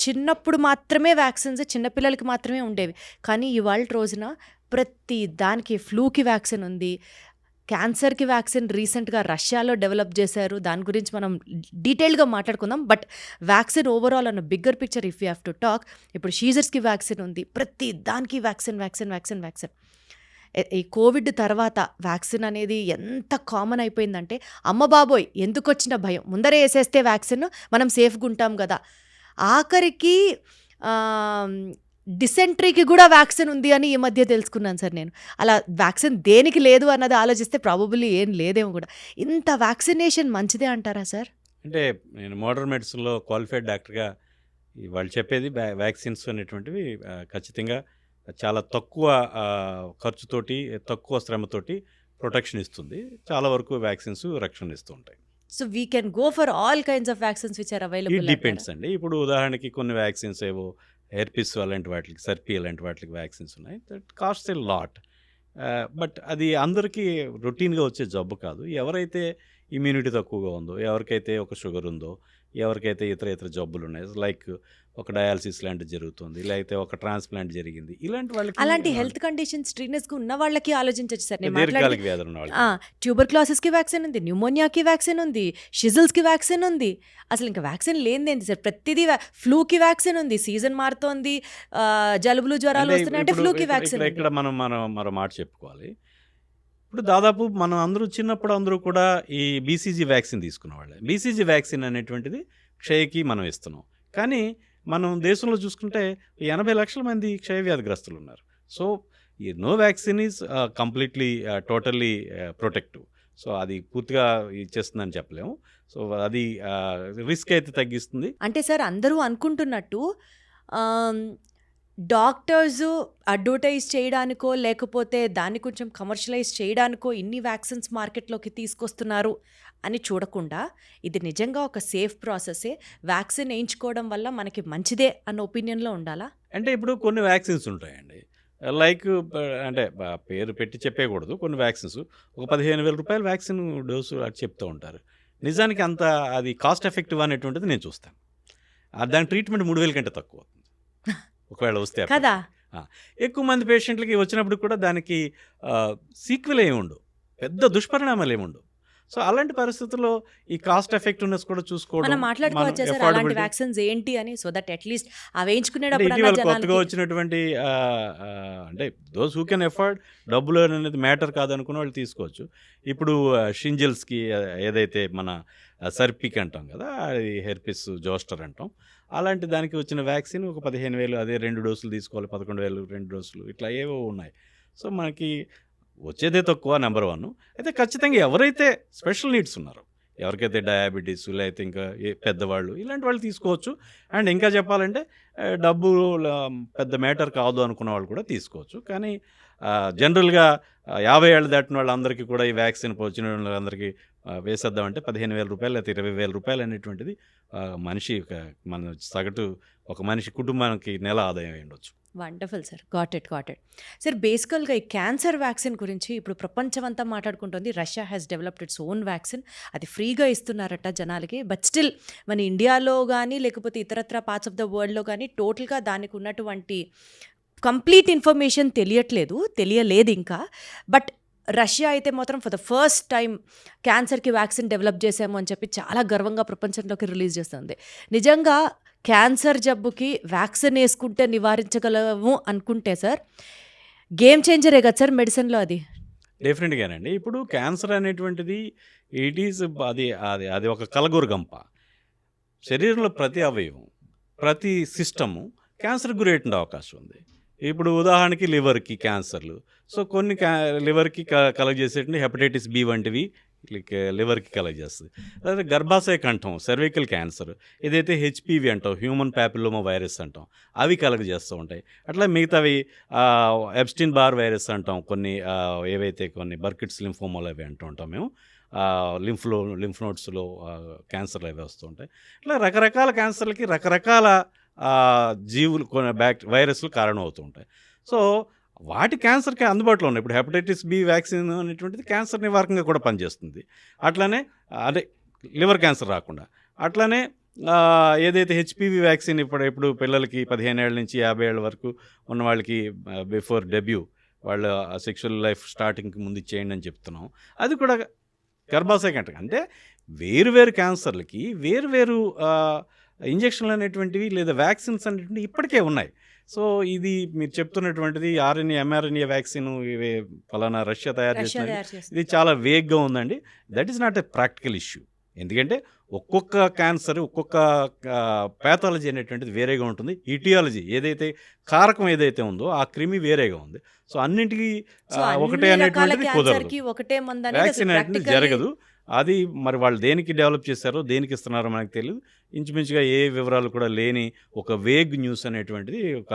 చిన్నప్పుడు మాత్రమే వ్యాక్సిన్స్ చిన్నపిల్లలకి మాత్రమే ఉండేవి. కానీ ఇవాళ రోజున ప్రతి దానికి ఫ్లూకి వ్యాక్సిన్ ఉంది, క్యాన్సర్కి వ్యాక్సిన్ రీసెంట్గా రష్యాలో డెవలప్ చేశారు. దాని గురించి మనం డీటెయిల్గా మాట్లాడుకుందాం. బట్ వ్యాక్సిన్ ఓవరాల్ అన్న bigger picture if you have to talk, ఇప్పుడు షీజర్స్కి వ్యాక్సిన్ ఉంది, ప్రతి దానికి వ్యాక్సిన్ వ్యాక్సిన్ వ్యాక్సిన్ వ్యాక్సిన్. ఈ కోవిడ్ తర్వాత వ్యాక్సిన్ అనేది ఎంత కామన్ అయిపోయిందంటే అమ్మ బాబోయ్ ఎందుకు వచ్చిన భయం, ముందరే వేసేస్తే వ్యాక్సిన్ మనం సేఫ్గా ఉంటాం కదా. ఆఖరికి డిసెంట్రీకి కూడా వ్యాక్సిన్ ఉంది అని ఈ మధ్య తెలుసుకున్నాను సార్ నేను. అలా వ్యాక్సిన్ దేనికి లేదు అన్నది ఆలోచిస్తే ప్రాబబుల్లీ ఏం లేదేమో కూడా. ఇంత వ్యాక్సినేషన్ మంచిదే అంటారా సార్? అంటే నేను మోడర్న్ మెడిసిన్లో క్వాలిఫైడ్ డాక్టర్గా వాళ్ళు చెప్పేది వ్యాక్సిన్స్ అనేటువంటివి ఖచ్చితంగా చాలా తక్కువ ఖర్చుతోటి, తక్కువ శ్రమతోటి ప్రొటెక్షన్ ఇస్తుంది. చాలా వరకు వ్యాక్సిన్స్ రక్షణ ఇస్తూ ఉంటాయి. So we can go for all kinds of vaccines which are it available. Depends అండి. ఇప్పుడు ఉదాహరణకి కొన్ని వ్యాక్సిన్స్ ఏవో హెర్పిస్ అలాంటి వాటికి, సర్పీ అలాంటి వాటికి వ్యాక్సిన్స్ ఉన్నాయి. That cost a lot. But అది అందరికీ రొటీన్గా వచ్చే జబ్బు కాదు. ఎవరైతే ఇమ్యూనిటీ తక్కువగా ఉందో, ఎవరికైతే ఒక షుగర్ ఉందో, ఎవరికైతే ఇతర జబ్బులు ఉన్నాయి, లైక్ ఒక డయాలసిస్ లాంటిది జరుగుతుంది, లేకపోతే ఒక ట్రాన్స్ప్లాంట్ జరిగింది, ఇలాంటి వాళ్ళకి, అలాంటి హెల్త్ కండిషన్స్ స్ట్రీనెస్గా ఉన్న వాళ్ళకి ఆలోచించవచ్చు సార్. నేను దీర్ఘకాలిక వ్యాధులు ఉన్న వాళ్ళకి ట్యూబర్క్లాసిస్కి వ్యాక్సిన్ ఉంది, న్యూమోనియాకి వ్యాక్సిన్ ఉంది, షిజిల్స్కి వ్యాక్సిన్ ఉంది. అసలు ఇంకా వ్యాక్సిన్ లేనిదేంటి సార్? ప్రతిదీ ఫ్లూకి వ్యాక్సిన్ ఉంది, సీజన్ మారుతోంది, జలుబులు జ్వరాలు వస్తున్నాయంటే ఫ్లూకి వ్యాక్సిన్. ఇక్కడ మనం మరో మాట చెప్పుకోవాలి. ఇప్పుడు దాదాపు మనం అందరూ చిన్నప్పుడు అందరూ కూడా ఈ బీసీజీ వ్యాక్సిన్ తీసుకునేవాళ్ళే. బీసీజీ వ్యాక్సిన్ అనేటువంటిది క్షయకి మనం ఇస్తున్నాం. కానీ మనం దేశంలో చూసుకుంటే 80 లక్షల మంది క్షయ వ్యాధిగ్రస్తులు ఉన్నారు. సో ఈ no vaccine is completely totally protective. So అది పూర్తిగా ఇచ్చేస్తుందని చెప్పలేము. సో అది రిస్క్ అయితే తగ్గిస్తుంది. అంటే సార్ అందరూ అనుకుంటున్నట్టు డాక్టర్స్ అడ్వర్టైజ్ చేయడానికో లేకపోతే దాన్ని కొంచెం కమర్షియలైజ్ చేయడానికో ఇన్ని వ్యాక్సిన్స్ మార్కెట్లోకి తీసుకొస్తున్నారు అని చూడకుండా ఇది నిజంగా ఒక సేఫ్ ప్రాసెసే, వ్యాక్సిన్ వేయించుకోవడం వల్ల మనకి మంచిదే అన్న ఒపీనియన్లో ఉండాలా? అంటే ఇప్పుడు కొన్ని వ్యాక్సిన్స్ ఉంటాయండి, లైక్ అంటే పేరు పెట్టి చెప్పేయకూడదు. కొన్ని వ్యాక్సిన్స్ ఒక 15,000 రూపాయల వ్యాక్సిన్ డోసు అది చెప్తూ ఉంటారు. నిజానికి అంత అది కాస్ట్ ఎఫెక్టివ్ అనేటువంటిది నేను చూస్తాను. దాని ట్రీట్మెంట్ 3,000 కంటే తక్కువ అవుతుంది ఒకవేళ వస్తే కదా. ఎక్కువ మంది పేషెంట్లకి వచ్చినప్పుడు కూడా దానికి సీక్వెల్ ఏముండవు, పెద్ద దుష్పరిణామాలు ఏముండవు. సో అలాంటి పరిస్థితుల్లో ఈ కాస్ట్ ఎఫెక్టివ్నెస్ కూడా చూసుకోవడం, మనం మాట్లాడుకోవచ్చు సార్ అలాంటి వ్యాక్సిన్స్ ఏంటి అని, సో దట్ అట్లీస్ట్ అవి వేయించుకునేటప్పుడు కొత్తగా వచ్చినటువంటి అంటే దోస్ హూ కెన్ ఎఫర్డ్, డబ్బులు అనేది మ్యాటర్ కాదనుకున్న వాళ్ళు తీసుకోవచ్చు. ఇప్పుడు షింజిల్స్కి ఏదైతే మన సర్పిక్ అంటాం కదా, అది హెర్పిస్ జోస్టర్ అంటాం, అలాంటి దానికి వచ్చిన వ్యాక్సిన్ ఒక 15,000, అదే 2 డోసులు తీసుకోవాలి, 11,000 2 డోసులు, ఇట్లా ఏవో ఉన్నాయి. సో మనకి వచ్చేదే తక్కువ, నెంబర్ 1. అయితే ఖచ్చితంగా ఎవరైతే స్పెషల్ నీడ్స్ ఉన్నారో, ఎవరికైతే డయాబెటీస్ లేకపోతే ఇంకా పెద్దవాళ్ళు, ఇలాంటి వాళ్ళు తీసుకోవచ్చు. అండ్ ఇంకా చెప్పాలంటే డబ్బు పెద్ద మ్యాటర్ కాదు అనుకున్న వాళ్ళు కూడా తీసుకోవచ్చు. కానీ జనరల్గా 50 ఏళ్ళు దాటిన వాళ్ళందరికీ కూడా ఈ వ్యాక్సిన్ వచ్చిన వాళ్ళందరికీ వేసేద్దామంటే 15,000 రూపాయలు లేకపోతే 20,000 రూపాయలు అనేటువంటిది మనిషి మన సగటు ఒక మనిషి కుటుంబానికి నెల ఆదాయం అయి ఉండొచ్చు. Wonderful sir, got it. Sir బేసికల్గా ఈ క్యాన్సర్ వ్యాక్సిన్ గురించి ఇప్పుడు ప్రపంచం అంతా మాట్లాడుకుంటుంది. Russia has developed its own vaccine, అది ఫ్రీగా ఇస్తున్నారట జనాలకి. బట్ స్టిల్ మన ఇండియాలో కానీ లేకపోతే ఇతరత్ర పార్ట్స్ ఆఫ్ ద వరల్డ్లో కానీ టోటల్గా దానికి ఉన్నటువంటి కంప్లీట్ ఇన్ఫర్మేషన్ తెలియలేదు ఇంకా. బట్ రష్యా అయితే మాత్రం ఫర్ ద ఫస్ట్ టైం క్యాన్సర్కి వ్యాక్సిన్ డెవలప్ చేసాము అని చెప్పి చాలా గర్వంగా ప్రపంచంలోకి రిలీజ్ చేస్తుంది. నిజంగా క్యాన్సర్ జబ్బుకి వ్యాక్సిన్ వేసుకుంటే నివారించగలము అనుకుంటే సార్ గేమ్ చేంజరే కదా సార్ మెడిసిన్లో అది. డెఫినెట్గానండి. ఇప్పుడు క్యాన్సర్ అనేటువంటిది ఇట్ ఈజ్ అది అది అది ఒక కలగూరగంప. శరీరంలో ప్రతి అవయవం, ప్రతి సిస్టము క్యాన్సర్ గురేటుండే అవకాశం ఉంది. ఇప్పుడు ఉదాహరణకి లివర్కి క్యాన్సర్లు, సో కొన్ని లివర్కి కలగజేసేటువంటి హెపటైటిస్ బి వంటివి లివర్కి కలగజేస్తుంది. అదే గర్భాశయ కంఠం, సర్వికల్ క్యాన్సర్, ఏదైతే హెచ్పివి అంటాం, హ్యూమన్ ప్యాపిలోమా వైరస్ అంటాం, అవి కలగజేస్తూ ఉంటాయి. అట్లా మిగతావి ఎబ్స్టిన్ బార్ వైరస్ అంటాం, కొన్ని ఏవైతే కొన్ని బర్కిట్స్ లింఫోమాలు అవి అంటూ ఉంటాం మేము, లింఫ్ నోడ్స్లో క్యాన్సర్లు అవి వస్తూ ఉంటాయి. ఇట్లా రకరకాల క్యాన్సర్లకి రకరకాల జీవులు కొన్ని వైరస్లు కారణం అవుతూ ఉంటాయి. సో వాటి క్యాన్సర్కి అందుబాటులో ఉన్నాయి. ఇప్పుడు హెపటైటిస్ బి వ్యాక్సిన్ అనేటువంటిది క్యాన్సర్ నివారకంగా కూడా పనిచేస్తుంది. అట్లానే అదే లివర్ క్యాన్సర్ రాకుండా. అట్లానే ఏదైతే హెచ్పివి వ్యాక్సిన్ ఇప్పుడు పిల్లలకి 15 ఏళ్ళ నుంచి 50 ఏళ్ళ వరకు ఉన్న వాళ్ళకి బిఫోర్ డెబ్యూ వాళ్ళ సెక్షువల్ లైఫ్ స్టార్టింగ్కి ముందు ఇచ్చేయండి అని చెప్తున్నాం. అది కూడా గర్భాశయ కంటే అంటే వేరు క్యాన్సర్లకి వేరు ఇంజక్షన్లు అనేటువంటివి లేదా వ్యాక్సిన్స్ అనేటువంటివి ఇప్పటికే ఉన్నాయి. సో ఇది మీరు చెప్తున్నటువంటిది ఆర్ఎన్ఏ ఎంఆర్ఎన్ఏ వ్యాక్సిన్ ఇవి ఫలానా రష్యా తయారు చేసినది, ఇది చాలా వేగ్గా ఉందండి. That is not a practical issue. ఎందుకంటే ఒక్కొక్క క్యాన్సర్, ఒక్కొక్క ప్యాథాలజీ అనేటువంటిది వేరేగా ఉంటుంది. ఇటియాలజీ ఏదైతే కారకం ఏదైతే ఉందో ఆ క్రిమి వేరేగా ఉంది. సో అన్నింటికి ఒకటే అనేటువంటిది కుదరదు, వ్యాక్సిన్ అనేటువంటిది జరగదు. అది మరి వాళ్ళు దేనికి డెవలప్ చేశారో దేనికి ఇస్తున్నారో మనకు తెలియదు. ఇంచుమించుగా ఏ వివరాలు కూడా లేని ఒక వేగ్ న్యూస్ అనేటువంటిది ఒక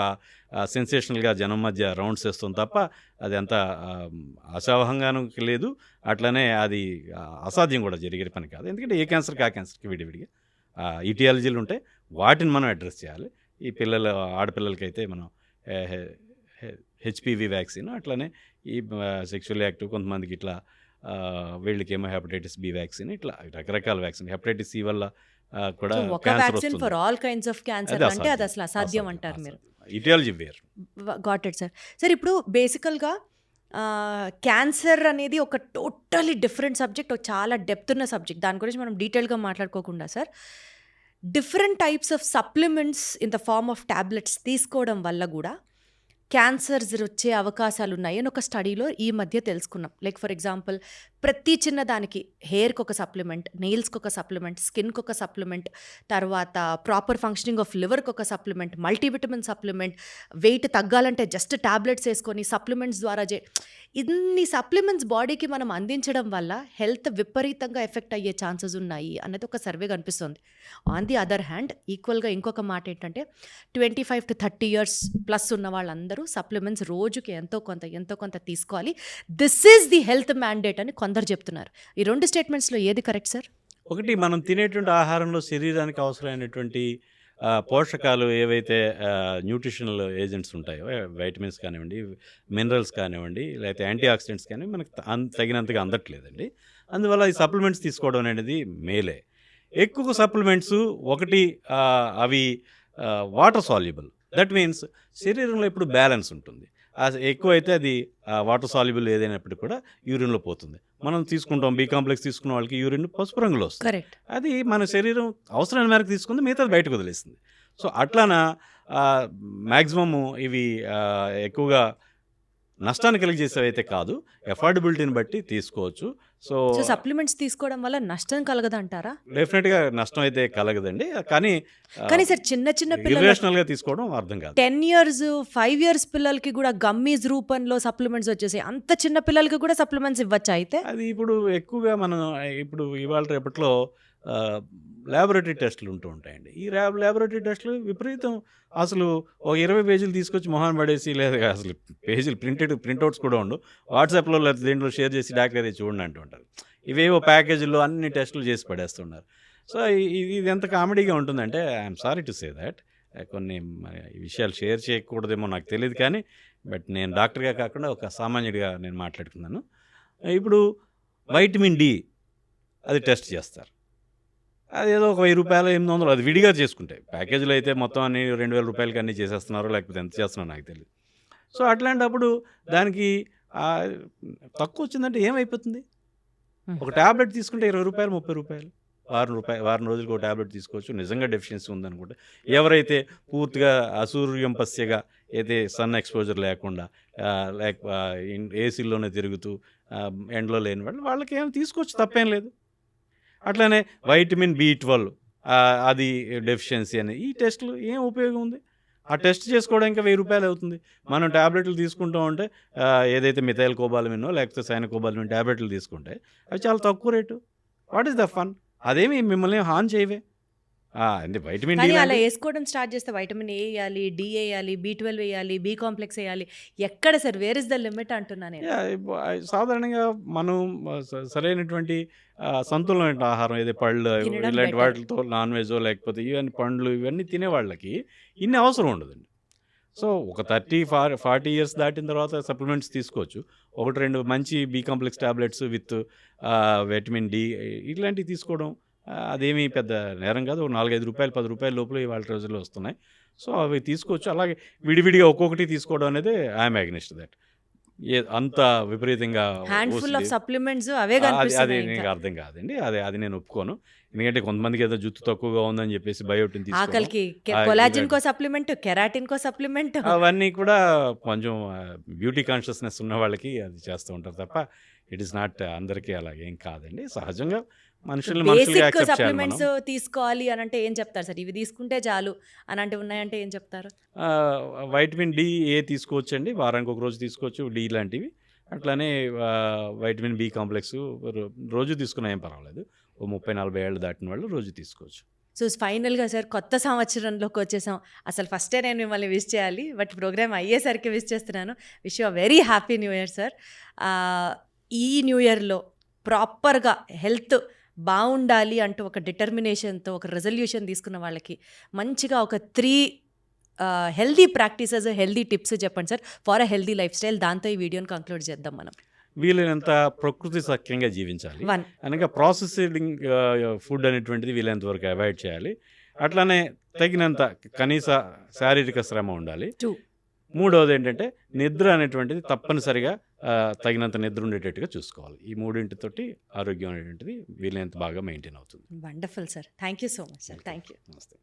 సెన్సేషనల్గా జనం మధ్య రౌండ్స్ వేస్తుంది తప్ప అది అంత అసహంగాను లేదు. అట్లనే అది అసాధ్యం కూడా జరిగే పని కాదు. ఎందుకంటే ఏ క్యాన్సర్కి ఆ క్యాన్సర్కి విడివిడిగా ఇటియాలజీలు ఉంటాయి, వాటిని మనం అడ్రస్ చేయాలి. ఈ ఆడపిల్లలకైతే మనం హెచ్పివి వ్యాక్సిన్, అట్లనే ఈ సెక్షువల్ యాక్టివ్ కొంతమందికి ఇట్లా వీళ్ళకేమో హెపటైటిస్ బి వ్యాక్సిన్, ఇట్లా రకరకాల వ్యాక్సిన్. హెపటైటిస్ సి వల్ల కూడా క్యాన్సర్ వస్తుంది. For all kinds of cancer అంటే అది అసలు అసాధ్యం అంటారు మీరు. ఇటియాలజీ వేరు. Got it sir. సార్ ఇప్పుడు బేసికల్గా క్యాన్సర్ అనేది ఒక టోటలీ డిఫరెంట్ సబ్జెక్ట్, ఒక చాలా డెప్త్ ఉన్న సబ్జెక్ట్. దాని గురించి మనం డీటెయిల్గా మాట్లాడుకోకుండా sir, different types of supplements in the form of tablets తీసుకోవడం వల్ల కూడా క్యాన్సర్స్ వచ్చే అవకాశాలు ఉన్నాయి అని ఒక స్టడీలో ఈ మధ్య తెలుసుకున్నాం. లైక్ ఫర్ ఎగ్జాంపుల్ ప్రతి చిన్న దానికి హెయిర్కి ఒక సప్లిమెంట్, నెయిల్స్కి ఒక సప్లిమెంట్, స్కిన్కి ఒక సప్లిమెంట్, తర్వాత ప్రాపర్ ఫంక్షనింగ్ ఆఫ్ లివర్కి ఒక సప్లిమెంట్, మల్టీవిటమిన్ సప్లిమెంట్, వెయిట్ తగ్గాలంటే జస్ట్ ట్యాబ్లెట్స్ వేసుకొని సప్లిమెంట్స్ ద్వారా ఇన్ని సప్లిమెంట్స్ బాడీకి మనం అందించడం వల్ల హెల్త్ విపరీతంగా ఎఫెక్ట్ అయ్యే ఛాన్సెస్ ఉన్నాయి అన్నది ఒక సర్వే కనిపిస్తుంది. ఆన్ ది అదర్ హ్యాండ్ ఈక్వల్గా ఇంకొక మాట ఏంటంటే 25 to 30 years ప్లస్ ఉన్న వాళ్ళందరూ సప్లిమెంట్స్ రోజుకి ఎంతో కొంత తీసుకోవాలి. This is the health mandate అని కొందరు చెప్తున్నారు. ఈ రెండు స్టేట్మెంట్స్లో ఏది కరెక్ట్ సార్? ఒకటి, మనం తినేటువంటి ఆహారంలో శరీరానికి అవసరమైనటువంటి పోషకాలు ఏవైతే న్యూట్రిషనల్ ఏజెంట్స్ ఉంటాయో, వైటమిన్స్ కానివ్వండి, మినరల్స్ కానివ్వండి, లేకపోతే యాంటీ ఆక్సిడెంట్స్ కానివ్వండి, మనకు తగినంతగా అందట్లేదండి. అందువల్ల ఈ సప్లిమెంట్స్ తీసుకోవడం అనేది మేలే. ఎక్కువ సప్లిమెంట్స్ ఒకటి అవి వాటర్ సాల్యుబుల్, దట్ మీన్స్ శరీరంలో ఎప్పుడు బ్యాలెన్స్ ఉంటుంది. ఎక్కువైతే అది వాటర్ సాల్యుబుల్ ఏదైనప్పటికీ కూడా యూరిన్లో పోతుంది. మనం తీసుకుంటాం బి కాంప్లెక్స్ తీసుకున్న వాళ్ళకి యూరిన్ పసుపు రంగులో వస్తుంది. కరెక్ట్. అది మన శరీరం అవసరమైన మేరకు తీసుకుంది, మిగతాది బయటకు వదిలేస్తుంది. సో అట్లాన మ్యాక్సిమము ఇవి ఎక్కువగా నష్టాన్ని కలిగజేసేవైతే కాదు, ఎఫోర్డబిలిటీని బట్టి తీసుకోవచ్చు. సో సప్లిమెంట్స్ తీసుకోవడం వల్ల నష్టం కలగదంటారా? డెఫినెట్గా నష్టం అయితే కలగదండి. కానీ సార్ చిన్న ఇర్రేషనల్గా తీసుకోవడం అర్థం కాదు. 10 years 5 years పిల్లలకి కూడా గమ్మీస్ రూపంలో సప్లిమెంట్స్ వచ్చేసాయి. అంత చిన్న పిల్లలకి కూడా సప్లిమెంట్స్ ఇవ్వచ్చు అయితే? అది ఇప్పుడు ఎక్కువగా మనం ఇప్పుడు ఇవాళ రేపట్లో ల్యాబొరేటరీ టెస్టులు ఉంటూ ఉంటాయండి. ఈ ల్యాబొరేటరీ టెస్టులు విపరీతం అసలు ఒక 20 పేజీలు తీసుకొచ్చి మొహాన్ని పడేసి, లేదా అసలు పేజీలు ప్రింట్అవుట్స్ కూడా ఉండవు. వాట్సాప్‌లో లేకపోతే దేంట్లో షేర్ చేసి డాక్టర్ ఇది చూడండి అంటూ ఉంటారు. ఇవేవో ప్యాకేజీల్లో అన్ని టెస్టులు చేసి పడేస్తున్నారు. సో, ఇది ఎంత కామెడీగా ఉంటుందంటే I'm sorry to say that కొన్ని ఈ విషయాలు షేర్ చేయకూడదేమో నాకు తెలీదు కానీ, బట్ నేను డాక్టర్‌గా కాకుండా ఒక సామాన్యుడిగా నేను మాట్లాడుతున్నాను. ఇప్పుడు వైటమిన్ డి అది టెస్ట్ చేస్తారు. అదేదో ఒక రూ. 1000, 800 అది విడిగా చేసుకుంటాయి. ప్యాకేజీలో అయితే మొత్తం అన్ని రూ. 2000 అన్నీ చేసేస్తున్నారో లేకపోతే ఎంత చేస్తున్నారో నాకు తెలీదు. సో, అట్లాంటప్పుడు దానికి తక్కువ వచ్చిందంటే ఏమైపోతుంది? ఒక టాబ్లెట్ తీసుకుంటే రూ. 20, రూ. 30. వారం రోజులకు ఒక టాబ్లెట్ తీసుకోవచ్చు. నిజంగా డెఫిషియన్సీ ఉందనుకుంటే, ఎవరైతే పూర్తిగా అసూర్యం పస్యగా అయితే సన్ ఎక్స్పోజర్ లేకుండా ఏసీల్లోనే తిరుగుతూ ఎండలో లేని వాళ్ళకి ఏం తీసుకోవచ్చు, తప్పేం లేదు. అట్లానే వైటమిన్ B12 అది డెఫిషియన్సీ అని ఈ టెస్టులు ఏం ఉపయోగం ఉంది? ఆ టెస్ట్ చేసుకోవడానికి రూ. 1000 అవుతుంది. మనం టాబ్లెట్లు తీసుకుంటూ ఉంటే ఏదైతే మిథైల్ కోబాలమినో లేకపోతే సైనకోబాలమిన్ టాబ్లెట్లు తీసుకుంటే అవి చాలా తక్కువ rate. What is the fun? అదేమి మిమ్మల్ని హార్మ్ చేయవే. అంటే వైటమిన్ డి కానీ అలా వేసుకోవడం స్టార్ట్ చేస్తే వైటమిన్ ఏ వేయాలి, డి వేయాలి, B12 వేయాలి, బి కాంప్లెక్స్ వేయాలి. ఎక్కడ sir, where is the limit అంటున్నా నేను. సాధారణంగా మనం సరైనటువంటి సంతులమైన ఆహారం ఏదో పళ్ళు తినడం ఇలాంటి better. వాటితో నాన్ వెజో లేకపోతే ఇవన్నీ పండ్లు ఇవన్నీ తినే వాళ్ళకి ఇన్ని అవసరం ఉండదండి. సో, ఒక 40 ఇయర్స్ దాటిన తర్వాత సప్లిమెంట్స్ తీసుకోవచ్చు. 1-2 మంచి B complex tablets with vitamin D ఇట్లాంటివి తీసుకోవడం అదేమీ పెద్ద నేరం కాదు. ఒక రూ. 4-5, రూ. 10 లోపల ఇవాళ రోజుల్లో వస్తున్నాయి. సో, అవి తీసుకోవచ్చు. అలాగే విడివిడిగా ఒక్కొక్కటి తీసుకోవడం అనేది ఐఎమ్ అగెనిస్ట్ దట్. అంత విపరీతంగా హ్యాండ్ఫుల్ ఆఫ్ ఓసిడి సప్లిమెంట్స్ అవే అది కనిపిస్తున్నాయి నీకు ఇంకా. అర్థం కాదండి. అది నేను ఒప్పుకోను. ఎందుకంటే కొంతమందికి ఏదో జుట్టు తక్కువగా ఉందని చెప్పేసి బయోటిన్ తీసుకోవడం ఆకలికి ఆ, కొలాజిన్ ఇలాంటి కో సప్లిమెంట్, కెరాటిన్ కో సప్లిమెంట్. అవన్నీ కూడా కొంచెం బ్యూటీ కాన్షియస్నెస్ ఉన్న వాళ్ళకి అది చేస్తూ ఉంటారు తప్ప ఇట్ ఈస్ నాట్ అందరికీ అలా ఏం కాదండి. సహజంగా మనుషుల్ని మనుషులుగా బేసిక్ యాక్సెప్ట్ చేయాలి మనం. సప్లిమెంట్స్ తీసుకోవాలి అని అంటే ఏం చెప్తారు సార్? ఇవి తీసుకుంటే చాలు అని అంటే ఉన్నాయంటే ఏం చెప్తారు? వైటమిన్ డి ఏ తీసుకోవచ్చండి, వారానికి ఒక రోజు తీసుకోవచ్చు డి లాంటివి. అట్లానే వైటమిన్ బి కాంప్లెక్స్ రోజు తీసుకున్నా ఏం పర్వాలేదు. ఓ 30-40 ఏళ్ళు దాటిన వాళ్ళు రోజు తీసుకోవచ్చు. సో, ఫైనల్గా సార్ కొత్త సంవత్సరంలోకి వచ్చేసాం. అసలు ఫస్టే నేను మిమ్మల్ని విష్ చేయాలి, బట్ ప్రోగ్రామ్ అయ్యేసరికి విష్ చేస్తున్నాను. Wish you very happy new year sir. ఈ న్యూ ఇయర్లో ప్రాపర్గా హెల్త్ బాగుండాలి అంటూ ఒక డిటర్మినేషన్తో ఒక రెజల్యూషన్ తీసుకున్న వాళ్ళకి మంచిగా ఒక 3 హెల్దీ ప్రాక్టీసెస్, హెల్దీ టిప్స్ చెప్పండి sir for a healthy life style. దాంతో ఈ వీడియోని కంక్లూడ్ చేద్దాం మనం. వీలైనంత ప్రకృతి సఖ్యంగా జీవించాలి. 1, అనగా ప్రాసెసింగ్ ఫుడ్ అనేటువంటిది వీలైనంత వరకు అవాయిడ్ చేయాలి. అట్లానే తగినంత కనీస శారీరక శ్రమ ఉండాలి. 2, మూడవది ఏంటంటే నిద్ర అనేటువంటిది తప్పనిసరిగా తగినంత నిద్ర ఉండేటట్టుగా చూసుకోవాలి. ఈ మూడింటితోటి ఆరోగ్యం అనేటువంటిది వీలైనంత బాగా మెయింటైన్ అవుతుంది. Wonderful sir. Thank you so much sir. Thank you. నమస్తే.